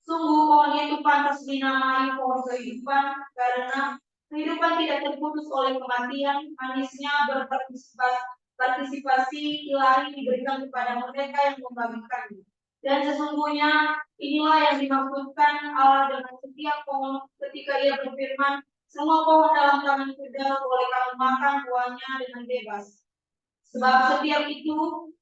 Sungguh pohon itu pantas dinamai pohon kehidupan karena kehidupan tidak terputus oleh kematian, manisnya berpartisipasi ilahi diberikan kepada mereka yang membagikannya. Dan sesungguhnya inilah yang dimaksudkan Allah dengan setiap pohon ketika Ia berfirman, semua pohon dalam taman Eden boleh kamu makan buahnya dengan bebas. Sebab setiap itu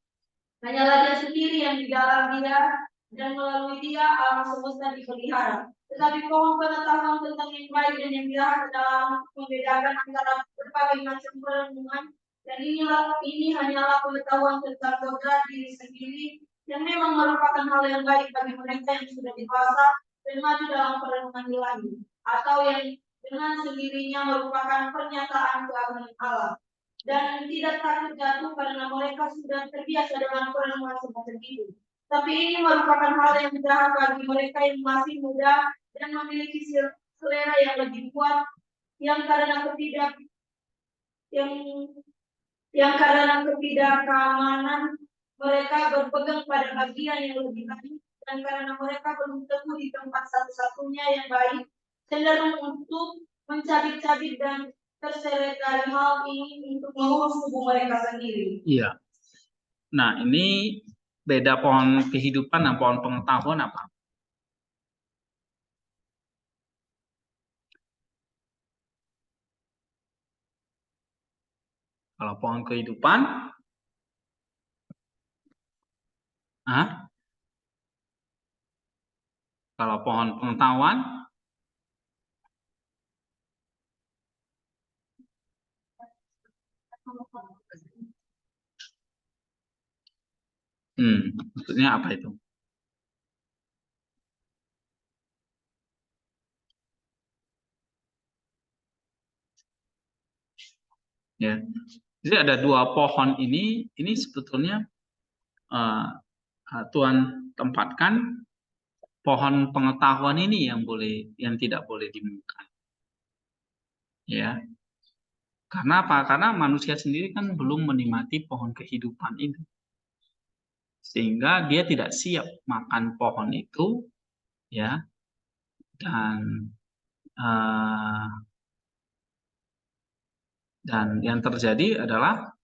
hanyalah Dia sendiri yang di dalam Dia dan melalui Dia alam semesta dipelihara. Tetapi pohon pengetahuan tentang yang baik dan yang jahat adalah membedakan antara berbagai macam perenungan, dan ini hanyalah pengetahuan tentang kodrat diri sendiri yang memang merupakan hal yang baik bagi mereka yang sudah dewasa dan maju dalam perenungan ilahi, atau yang dengan sendirinya merupakan pernyataan keagungan Allah dan tidak takut jatuh karena mereka sudah terbiasa dengan perenungan semacam itu. Tapi ini merupakan hal yang jahat bagi mereka yang masih muda dan memiliki selera yang lebih kuat, yang karena ketidakamanan mereka berpegang pada bagian yang lebih baik, dan karena mereka belum teguh di tempat satu-satunya yang baik, cenderung untuk mencabik-cabik dan terseret dari hal ini untuk mengurus tubuh mereka sendiri. Iya. Nah, ini beda pohon kehidupan dan pohon pengetahuan apa? Kalau pohon kehidupan, kalau pohon pengetahuan, maksudnya apa itu? Ya, jadi ada dua pohon ini sebetulnya Tuhan tempatkan pohon pengetahuan ini yang tidak boleh dimakan. Ya, karena apa? Karena manusia sendiri kan belum menikmati pohon kehidupan itu, sehingga dia tidak siap makan pohon itu, ya, dan yang terjadi adalah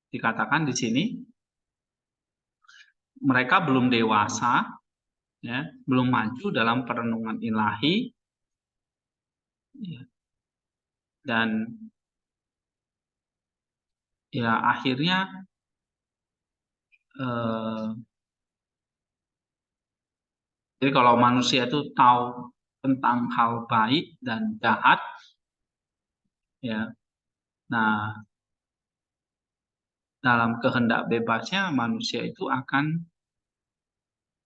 dikatakan di sini mereka belum dewasa, ya, belum maju dalam perenungan ilahi, ya, dan ya akhirnya jadi kalau manusia itu tahu tentang hal baik dan jahat, ya, nah dalam kehendak bebasnya manusia itu akan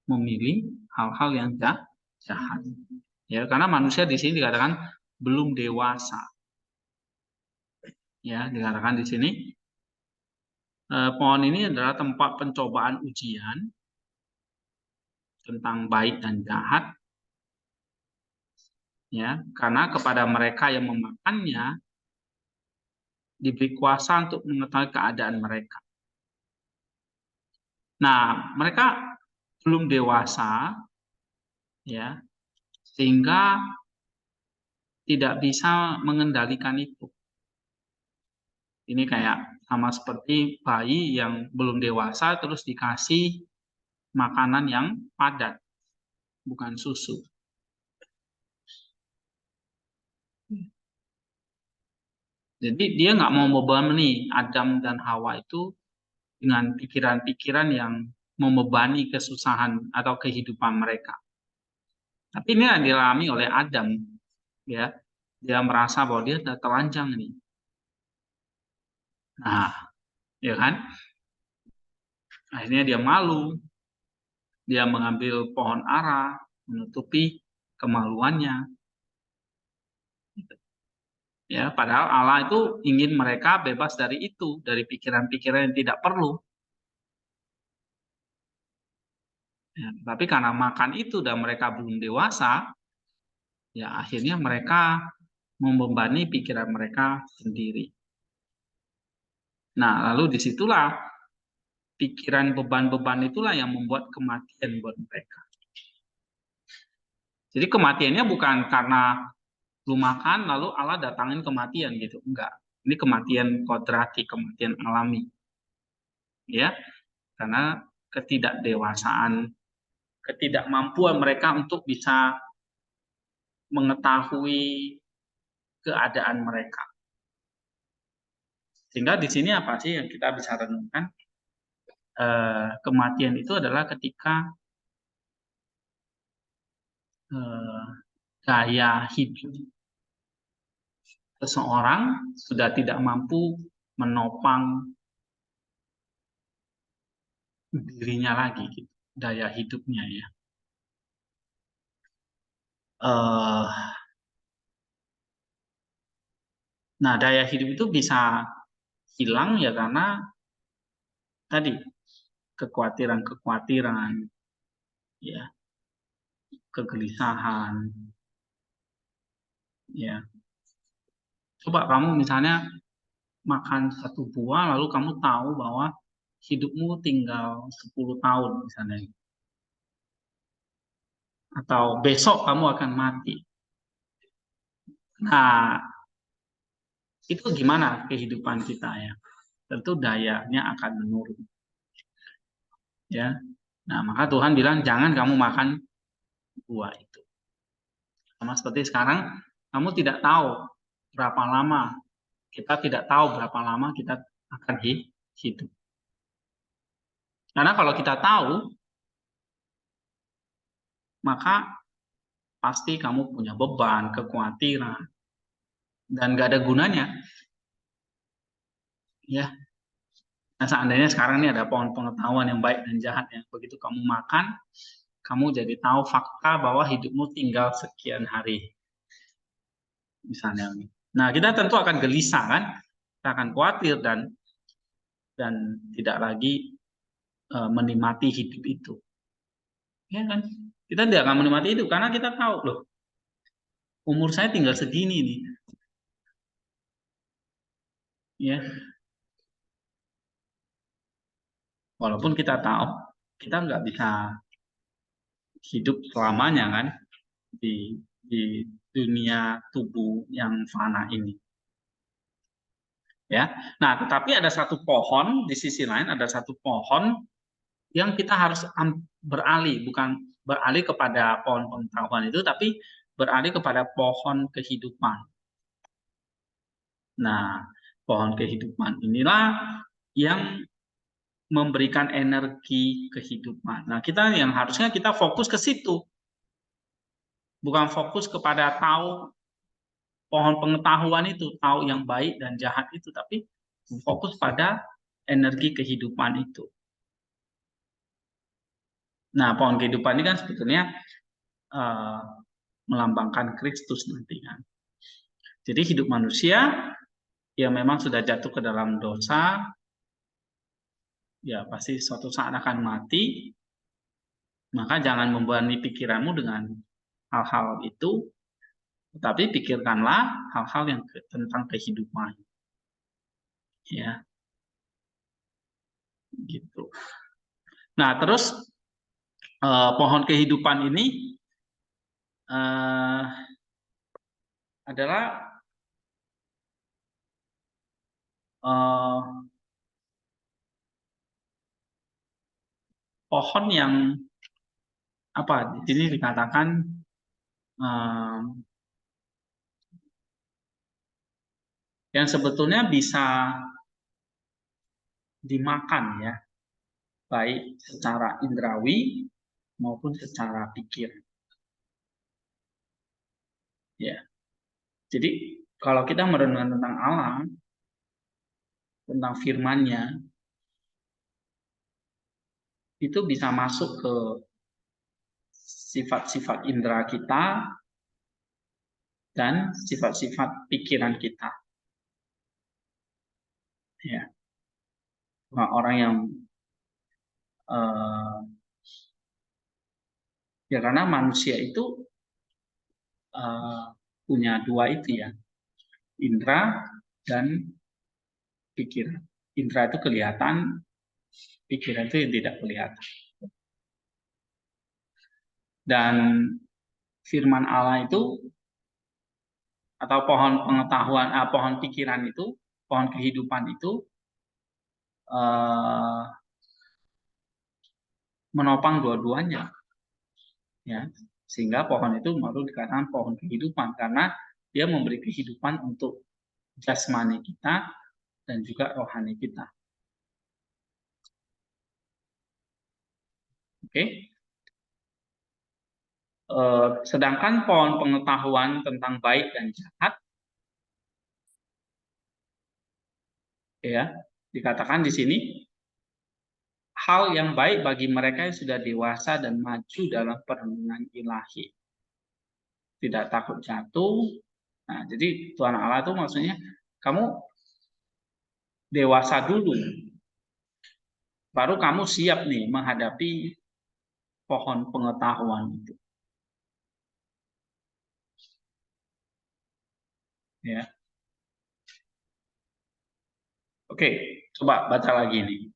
memilih hal-hal yang jahat. Ya, karena manusia di sini dikatakan belum dewasa. Ya, dikatakan di sini pohon ini adalah tempat pencobaan ujian tentang baik dan jahat. Ya, karena kepada mereka yang memakannya diberi kuasa untuk mengetahui keadaan mereka. Nah, mereka belum dewasa, ya, sehingga tidak bisa mengendalikan itu. Ini kayak sama seperti bayi yang belum dewasa terus dikasih makanan yang padat, bukan susu. Jadi dia nggak mau membebani Adam dan Hawa itu dengan pikiran-pikiran yang membebani kesusahan atau kehidupan mereka. Tapi ini yang dialami oleh Adam, ya. Dia merasa bahwa dia sudah telanjang nih. Nah, ya kan? Akhirnya dia malu. Dia mengambil pohon ara, menutupi kemaluannya. Ya, padahal Allah itu ingin mereka bebas dari itu, dari pikiran-pikiran yang tidak perlu. Ya, tapi karena makan itu dan mereka belum dewasa, ya akhirnya mereka membebani pikiran mereka sendiri. Nah, lalu disitulah pikiran beban-beban itulah yang membuat kematian buat mereka. Jadi kematiannya bukan karena lu makan lalu Allah datangin kematian gitu, enggak. Ini kematian kodrati, kematian alami. Ya, karena ketidakdewasaan, ketidakmampuan mereka untuk bisa mengetahui keadaan mereka. Sehingga di sini apa sih yang kita bisa renungkan? Kematian itu adalah ketika gaya hidup seseorang sudah tidak mampu menopang dirinya lagi, gitu. Daya hidupnya ya. Nah, daya hidup itu bisa hilang ya karena tadi kekhawatiran-kekhawatiran, ya, kegelisahan, ya. Coba kamu misalnya makan satu buah lalu kamu tahu bahwa hidupmu tinggal 10 tahun misalnya. Atau besok kamu akan mati. Nah, itu gimana kehidupan kita ya? Tentu dayanya akan menurun. Ya. Nah, maka Tuhan bilang jangan kamu makan buah itu. Sama seperti sekarang, kamu tidak tahu berapa lama, kita tidak tahu berapa lama kita akan hidup. Karena kalau kita tahu, maka pasti kamu punya beban, kekhawatiran, dan nggak ada gunanya. Ya. Nah, seandainya sekarang ini ada pohon pengetahuan yang baik dan jahat ya. Begitu kamu makan, kamu jadi tahu fakta bahwa hidupmu tinggal sekian hari. Misalnya. Nah, kita tentu akan gelisah kan? Kita akan khawatir dan tidak lagi menikmati hidup itu. Ya kan? Kita tidak akan menikmati hidup karena kita tahu loh. Umur saya tinggal segini nih. Ya. Walaupun kita tahu kita nggak bisa hidup selamanya kan di dunia tubuh yang fana ini. Ya. Nah, tetapi ada satu pohon di sisi lain, ada satu pohon yang kita harus beralih, bukan beralih kepada pohon pengetahuan itu, tapi beralih kepada pohon kehidupan. Nah, pohon kehidupan inilah yang memberikan energi kehidupan. Nah, kita yang harusnya kita fokus ke situ. Bukan fokus kepada tahu pohon pengetahuan itu, tahu yang baik dan jahat itu, tapi fokus pada energi kehidupan itu. Nah, pohon kehidupan ini kan sebetulnya melambangkan Kristus nanti kan. Jadi hidup manusia yang memang sudah jatuh ke dalam dosa, ya pasti suatu saat akan mati. Maka jangan membebani pikiranmu dengan hal-hal itu, tetapi pikirkanlah hal-hal yang tentang kehidupan. Ya, gitu. Nah, terus pohon kehidupan ini adalah pohon yang apa di sini dikatakan yang sebetulnya bisa dimakan ya, baik secara indrawi maupun secara pikir. Ya. Jadi kalau kita merenungkan tentang alam, tentang firman-Nya, itu bisa masuk ke sifat-sifat indera kita dan sifat-sifat pikiran kita. Ya. Nah, orang yang ya karena manusia itu punya dua itu ya, indera dan pikiran. Indera itu kelihatan, pikiran itu yang tidak kelihatan. Dan firman Allah itu atau pohon pengetahuan, pohon pikiran itu, pohon kehidupan itu menopang dua-duanya, ya, sehingga pohon itu baru dikatakan pohon kehidupan karena dia memberi kehidupan untuk jasmani kita dan juga rohani kita. Oke. Sedangkan pohon pengetahuan tentang baik dan jahat, ya, dikatakan di sini hal yang baik bagi mereka yang sudah dewasa dan maju dalam perenungan ilahi, tidak takut jatuh. Nah, jadi Tuhan Allah itu maksudnya kamu dewasa dulu, baru kamu siap nih menghadapi pohon pengetahuan itu. Ya. Oke, coba baca lagi nih.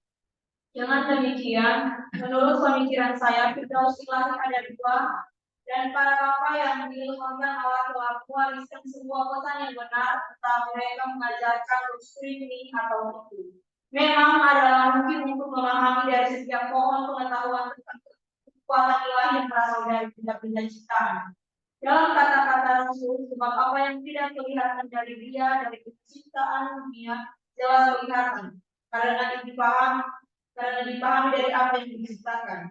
Dengan demikian, menurut pemikiran saya, Firdaus ilahi ada dua, dan para bapa yang diilhamkan Allah telah mewariskan sebuah pesan yang benar, entah mereka mengajarkan doktrin ini atau itu. Memang adalah mungkin untuk memahami dari setiap pohon pengetahuan tentang kekuatan ilahi yang berasal dari benda-benda ciptaan. Dalam kata-kata Rasul, sebab apa yang tidak kelihatan dari Dia, dari penciptaan dunia, jelas kelihatan, karena dipahami dari apa yang diciptakan.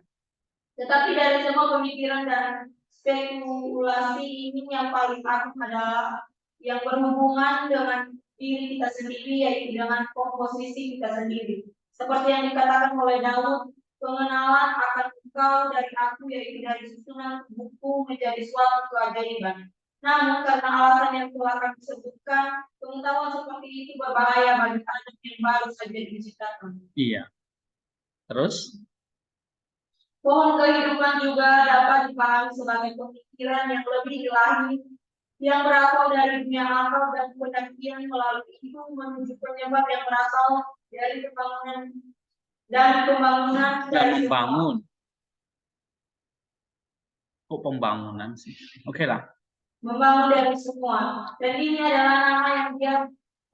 Tetapi dari semua pemikiran dan spekulasi ini yang paling agung adalah yang berhubungan dengan diri kita sendiri, yaitu dengan komposisi kita sendiri. Seperti yang dikatakan oleh Daud, pengenalan akan engkau dari aku, yaitu dari susunan buku menjadi suatu keajaiban. Namun karena alasan yang telah kami sebutkan, pengetahuan seperti itu berbahaya bagi anak yang baru saja diciptakan. Iya. Terus? Pohon kehidupan juga dapat dipahami sebagai pemikiran yang lebih ilahi, yang berasal dari dunia akal dan pendakian melalui itu menuju penyebab yang berasal dari pembangunan dan membangun. Kok pembangunan sih? Oke lah. Membangun dari semua. Dan ini adalah nama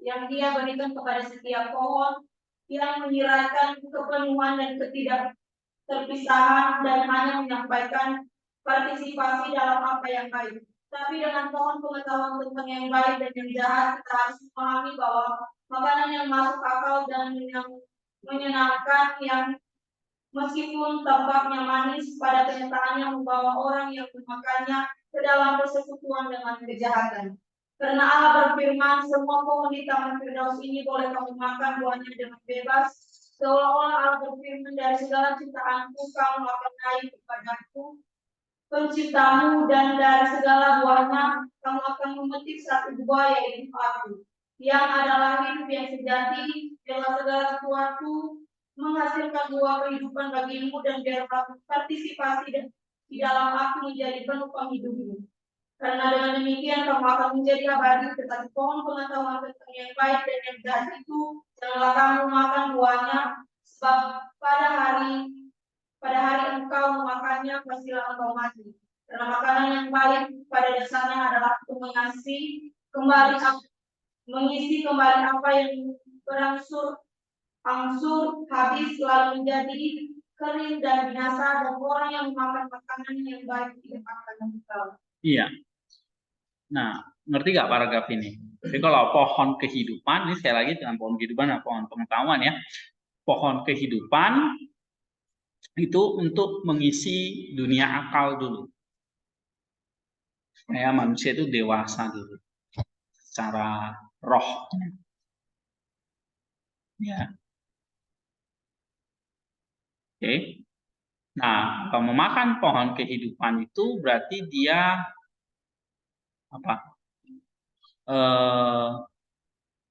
yang dia berikan kepada setiap pohon yang menyiratkan kepenuhan dan ketidakterpisahan dan hanya menyampaikan partisipasi dalam apa yang baik. Tapi dengan pohon pengetahuan tentang yang baik dan yang jahat, kita harus memahami bahwa makanan yang masuk akal dan yang menyenangkan, yang meskipun tampaknya manis, pada kenyataannya membawa orang yang memakannya ke dalam persekutuan dengan kejahatan. Karena Allah berfirman, semua pohon di Taman Firdaus ini boleh kamu makan buahnya dengan bebas. Seolah-olah Allah berfirman, dari segala ciptaanku kamu akan naik kepadaku, penciptamu, dan dari segala buahnya kamu akan memetik satu buah, yaitu aku, yang adalah hidup yang sejati, dalam segala sesuatu menghasilkan buah kehidupan bagimu, dan biar partisipasi di dalam aku menjadi penopang hidupmu. Karena dengan demikian kamu akan menjadi abadi. Tetapi pohon pengetahuan tentang yang baik dan yang jahat itu janganlah kamu makan buahnya, sebab pada hari engkau memakannya pastilah engkau mati. Karena makanan yang baik pada dasarnya adalah untuk mengisi kembali apa yang berangsur habis lalu menjadi kering dan binasa, dan orang yang memakan makanan yang baik tidak akan kekal. Iya. Nah, ngerti nggak paragraf ini? Jadi kalau pohon kehidupan, ini sekali lagi dengan pohon kehidupan dan pohon pengetahuan ya. Pohon kehidupan itu untuk mengisi dunia akal dulu. Supaya manusia itu dewasa dulu. Secara roh. Ya. Oke. Nah, kalau memakan pohon kehidupan itu berarti dia apa?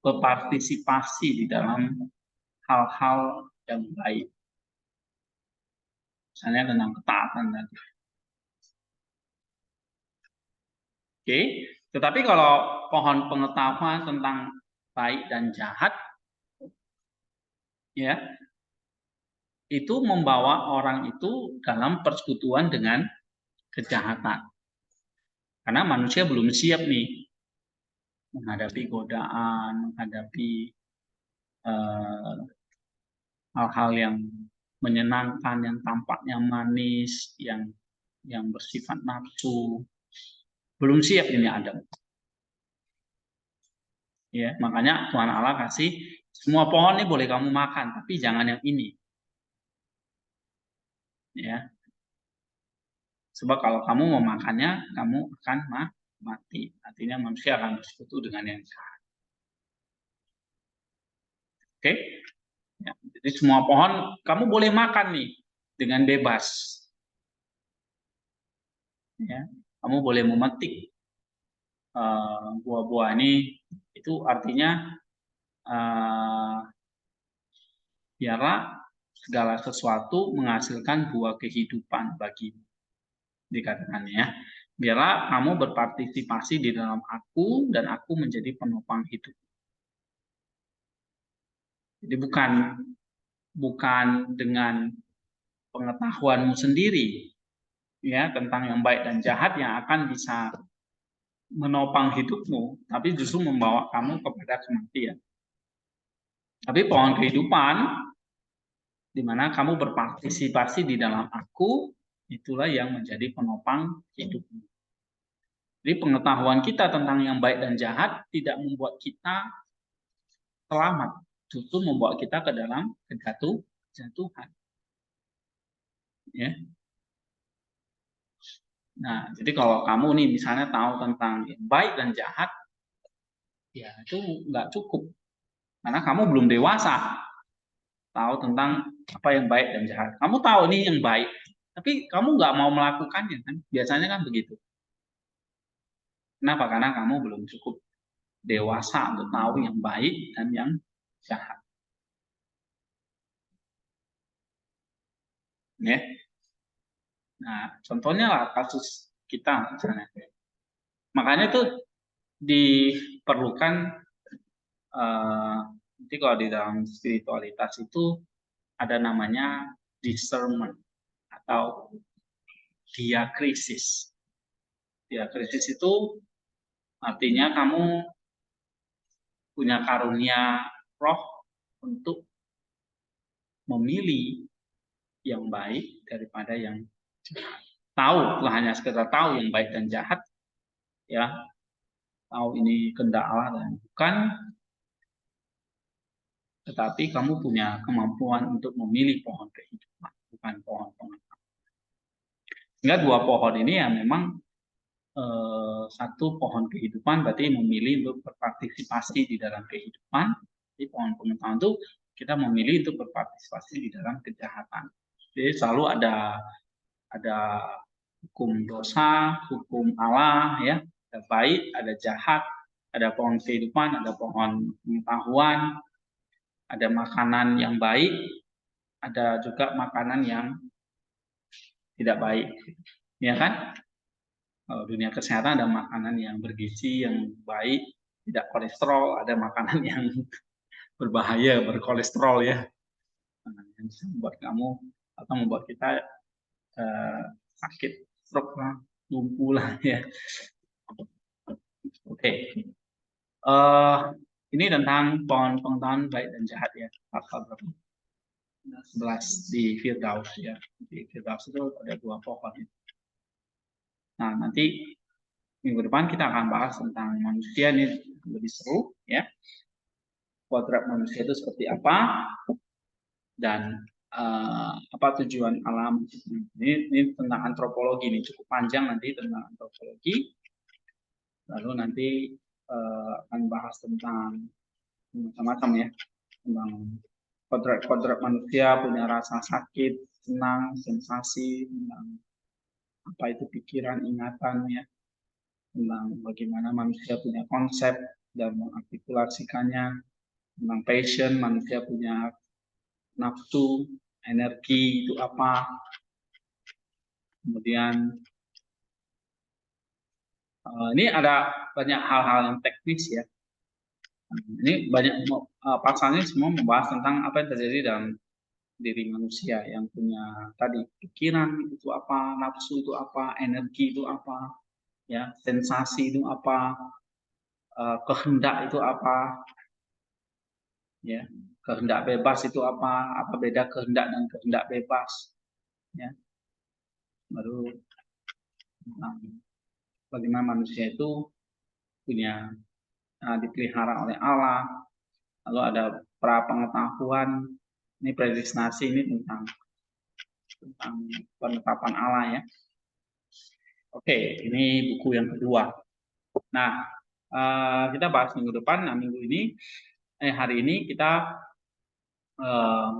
Berpartisipasi di dalam hal-hal yang baik. Misalnya tentang ketaatan tadi. Oke, tetapi kalau pohon pengetahuan tentang baik dan jahat, ya, itu membawa orang itu dalam persekutuan dengan kejahatan. Karena manusia belum siap nih menghadapi godaan, menghadapi hal-hal yang menyenangkan, yang tampaknya manis, yang bersifat nafsu. Belum siap ini Adam. Ya, makanya Tuhan Allah kasih semua pohon ini boleh kamu makan, tapi jangan yang ini. Ya. Sebab kalau kamu memakannya, kamu akan mati. Artinya manusia akan bersekutu dengan yang jahat. Oke? Ya, jadi semua pohon kamu boleh makan nih dengan bebas. Ya, kamu boleh memetik buah-buah ini. Itu artinya biarlah segala sesuatu menghasilkan buah kehidupan bagimu. Dikatakan ya, biarlah kamu berpartisipasi di dalam aku dan aku menjadi penopang hidup. Jadi bukan dengan pengetahuanmu sendiri ya tentang yang baik dan jahat yang akan bisa menopang hidupmu, tapi justru membawa kamu kepada kematian. Tapi pohon kehidupan di mana kamu berpartisipasi di dalam aku, itulah yang menjadi penopang hidupmu. Jadi pengetahuan kita tentang yang baik dan jahat tidak membuat kita selamat, justru membawa kita ke dalam kejatuhan. Ya. Nah, jadi kalau kamu nih misalnya tahu tentang yang baik dan jahat, ya itu nggak cukup, karena kamu belum dewasa tahu tentang apa yang baik dan jahat. Kamu tahu ini yang baik, tapi kamu nggak mau melakukannya kan? Biasanya kan begitu. Kenapa? Karena kamu belum cukup dewasa untuk tahu yang baik dan yang jahat. Ya. Nah, contohnya lah kasus kita misalnya. Makanya itu diperlukan nanti kalau di dalam spiritualitas itu ada namanya discernment atau diakrisis. Diakrisis itu artinya kamu punya karunia roh untuk memilih yang baik daripada yang jahat. Tahu, bukan hanya sekedar tahu yang baik dan jahat, ya, tahu ini kehendak Allah dan bukan, tetapi kamu punya kemampuan untuk memilih pohon kehidupan, bukan pohon pengetahuan. Sehingga dua pohon ini ya memang satu pohon kehidupan berarti memilih untuk berpartisipasi di dalam kehidupan. Jadi pohon pengetahuan itu kita memilih untuk berpartisipasi di dalam kejahatan. Jadi selalu ada hukum dosa, hukum Allah, ya, ada baik, ada jahat, ada pohon kehidupan, ada pohon pengetahuan, ada makanan yang baik, ada juga makanan yang tidak baik, ya kan? Kalau dunia kesehatan ada makanan yang bergizi, yang baik, tidak kolesterol, ada makanan yang berbahaya, berkolesterol ya, yang bisa membuat kamu atau membuat kita sakit, stroke lah, lumpuh lah ya. Oke. Ini tentang pohon pengetahuan baik dan jahat ya, pasal berapa? 11 di Firdaus ya. Di Firdaus itu ada 2 pohon. Nah, nanti minggu depan kita akan bahas tentang manusia, ini lebih seru ya. Kodrat manusia itu seperti apa dan apa tujuan alam. Ini tentang antropologi, ini cukup panjang nanti tentang antropologi. Lalu nanti akan bahas tentang macam-macam ya, tentang kodrat manusia, punya rasa sakit, senang, sensasi, tentang apa itu pikiran, ingatan ya, tentang bagaimana manusia punya konsep dan mengartikulasikannya, tentang passion, manusia punya nafsu, energi itu apa, kemudian ini ada banyak hal-hal yang teknis ya. Ini banyak pasalnya semua membahas tentang apa yang terjadi dalam diri manusia yang punya tadi pikiran itu apa, nafsu itu apa, energi itu apa, ya sensasi itu apa, kehendak itu apa, ya kehendak bebas itu apa beda kehendak dan kehendak bebas, ya baru bagaimana manusia itu punya dipelihara oleh Allah, lalu ada pra pengetahuan, ini predestinasi, ini tentang penetapan Allah ya. Oke, ini buku yang kedua. Nah, kita bahas minggu depan. Nah, hari ini kita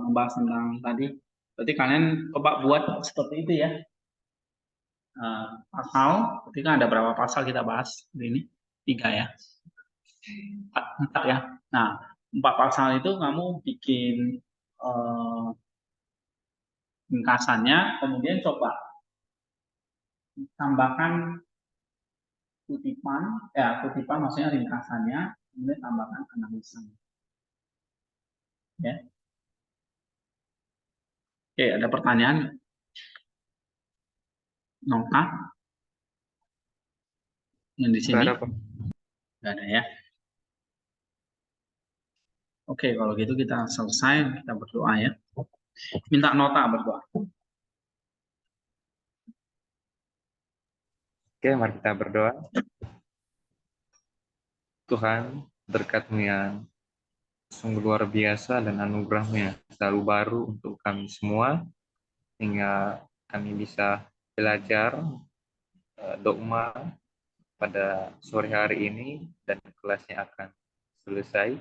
membahas tentang tadi. Berarti kalian coba buat seperti itu ya. Pasal, ketika ada berapa pasal kita bahas hari ini? 3 ya. 4 ya. Nah, 4 pasal itu kamu bikin ringkasannya, kemudian coba tambahkan kutipan maksudnya ringkasannya, kemudian tambahkan analisa. Ya. Oke, ada pertanyaan? Nongka? Yang di sini? Nggak ada ya. Oke, kalau gitu kita selesai, kita berdoa ya. Minta nota berdoa. Oke, mari kita berdoa. Tuhan, berkat-Mu yang sungguh luar biasa dan anugerah-Mu yang selalu baru untuk kami semua, hingga kami bisa belajar dogma pada sore hari ini dan kelasnya akan selesai,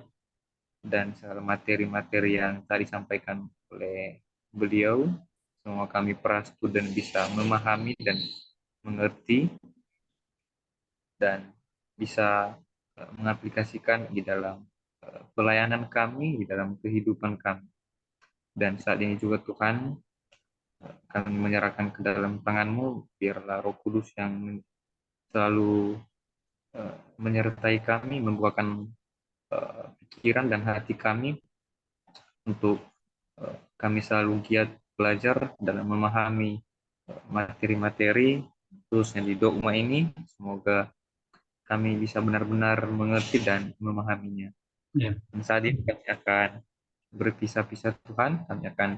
dan segala materi-materi yang tadi disampaikan oleh beliau, semua kami para student bisa memahami dan mengerti dan bisa mengaplikasikan di dalam pelayanan kami, di dalam kehidupan kami. Dan saat ini juga Tuhan, kami menyerahkan ke dalam tangan-Mu, biarlah Roh Kudus yang selalu menyertai kami, membukakan pikiran dan hati kami untuk kami selalu giat belajar dalam memahami materi-materi, khususnya di dogma ini. Semoga kami bisa benar-benar mengerti dan memahaminya. Ya. Dan saat ini kami akan berpisah-pisah Tuhan, kami akan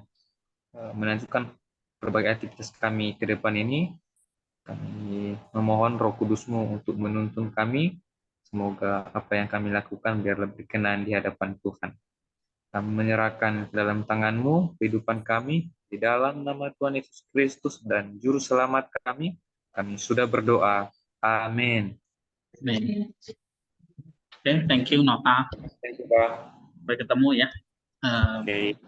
melanjutkan berbagai aktivitas kami ke depan ini. Kami memohon Roh Kudus-Mu untuk menuntun kami. Semoga apa yang kami lakukan biar lebih berkenan di hadapan Tuhan. Kami menyerahkan ke dalam tangan-Mu kehidupan kami, di dalam nama Tuhan Yesus Kristus dan Juru Selamat kami sudah berdoa. Amin. Amin. Oke, thank you Nota. Thank you, Pak. Sampai ketemu ya. Oke.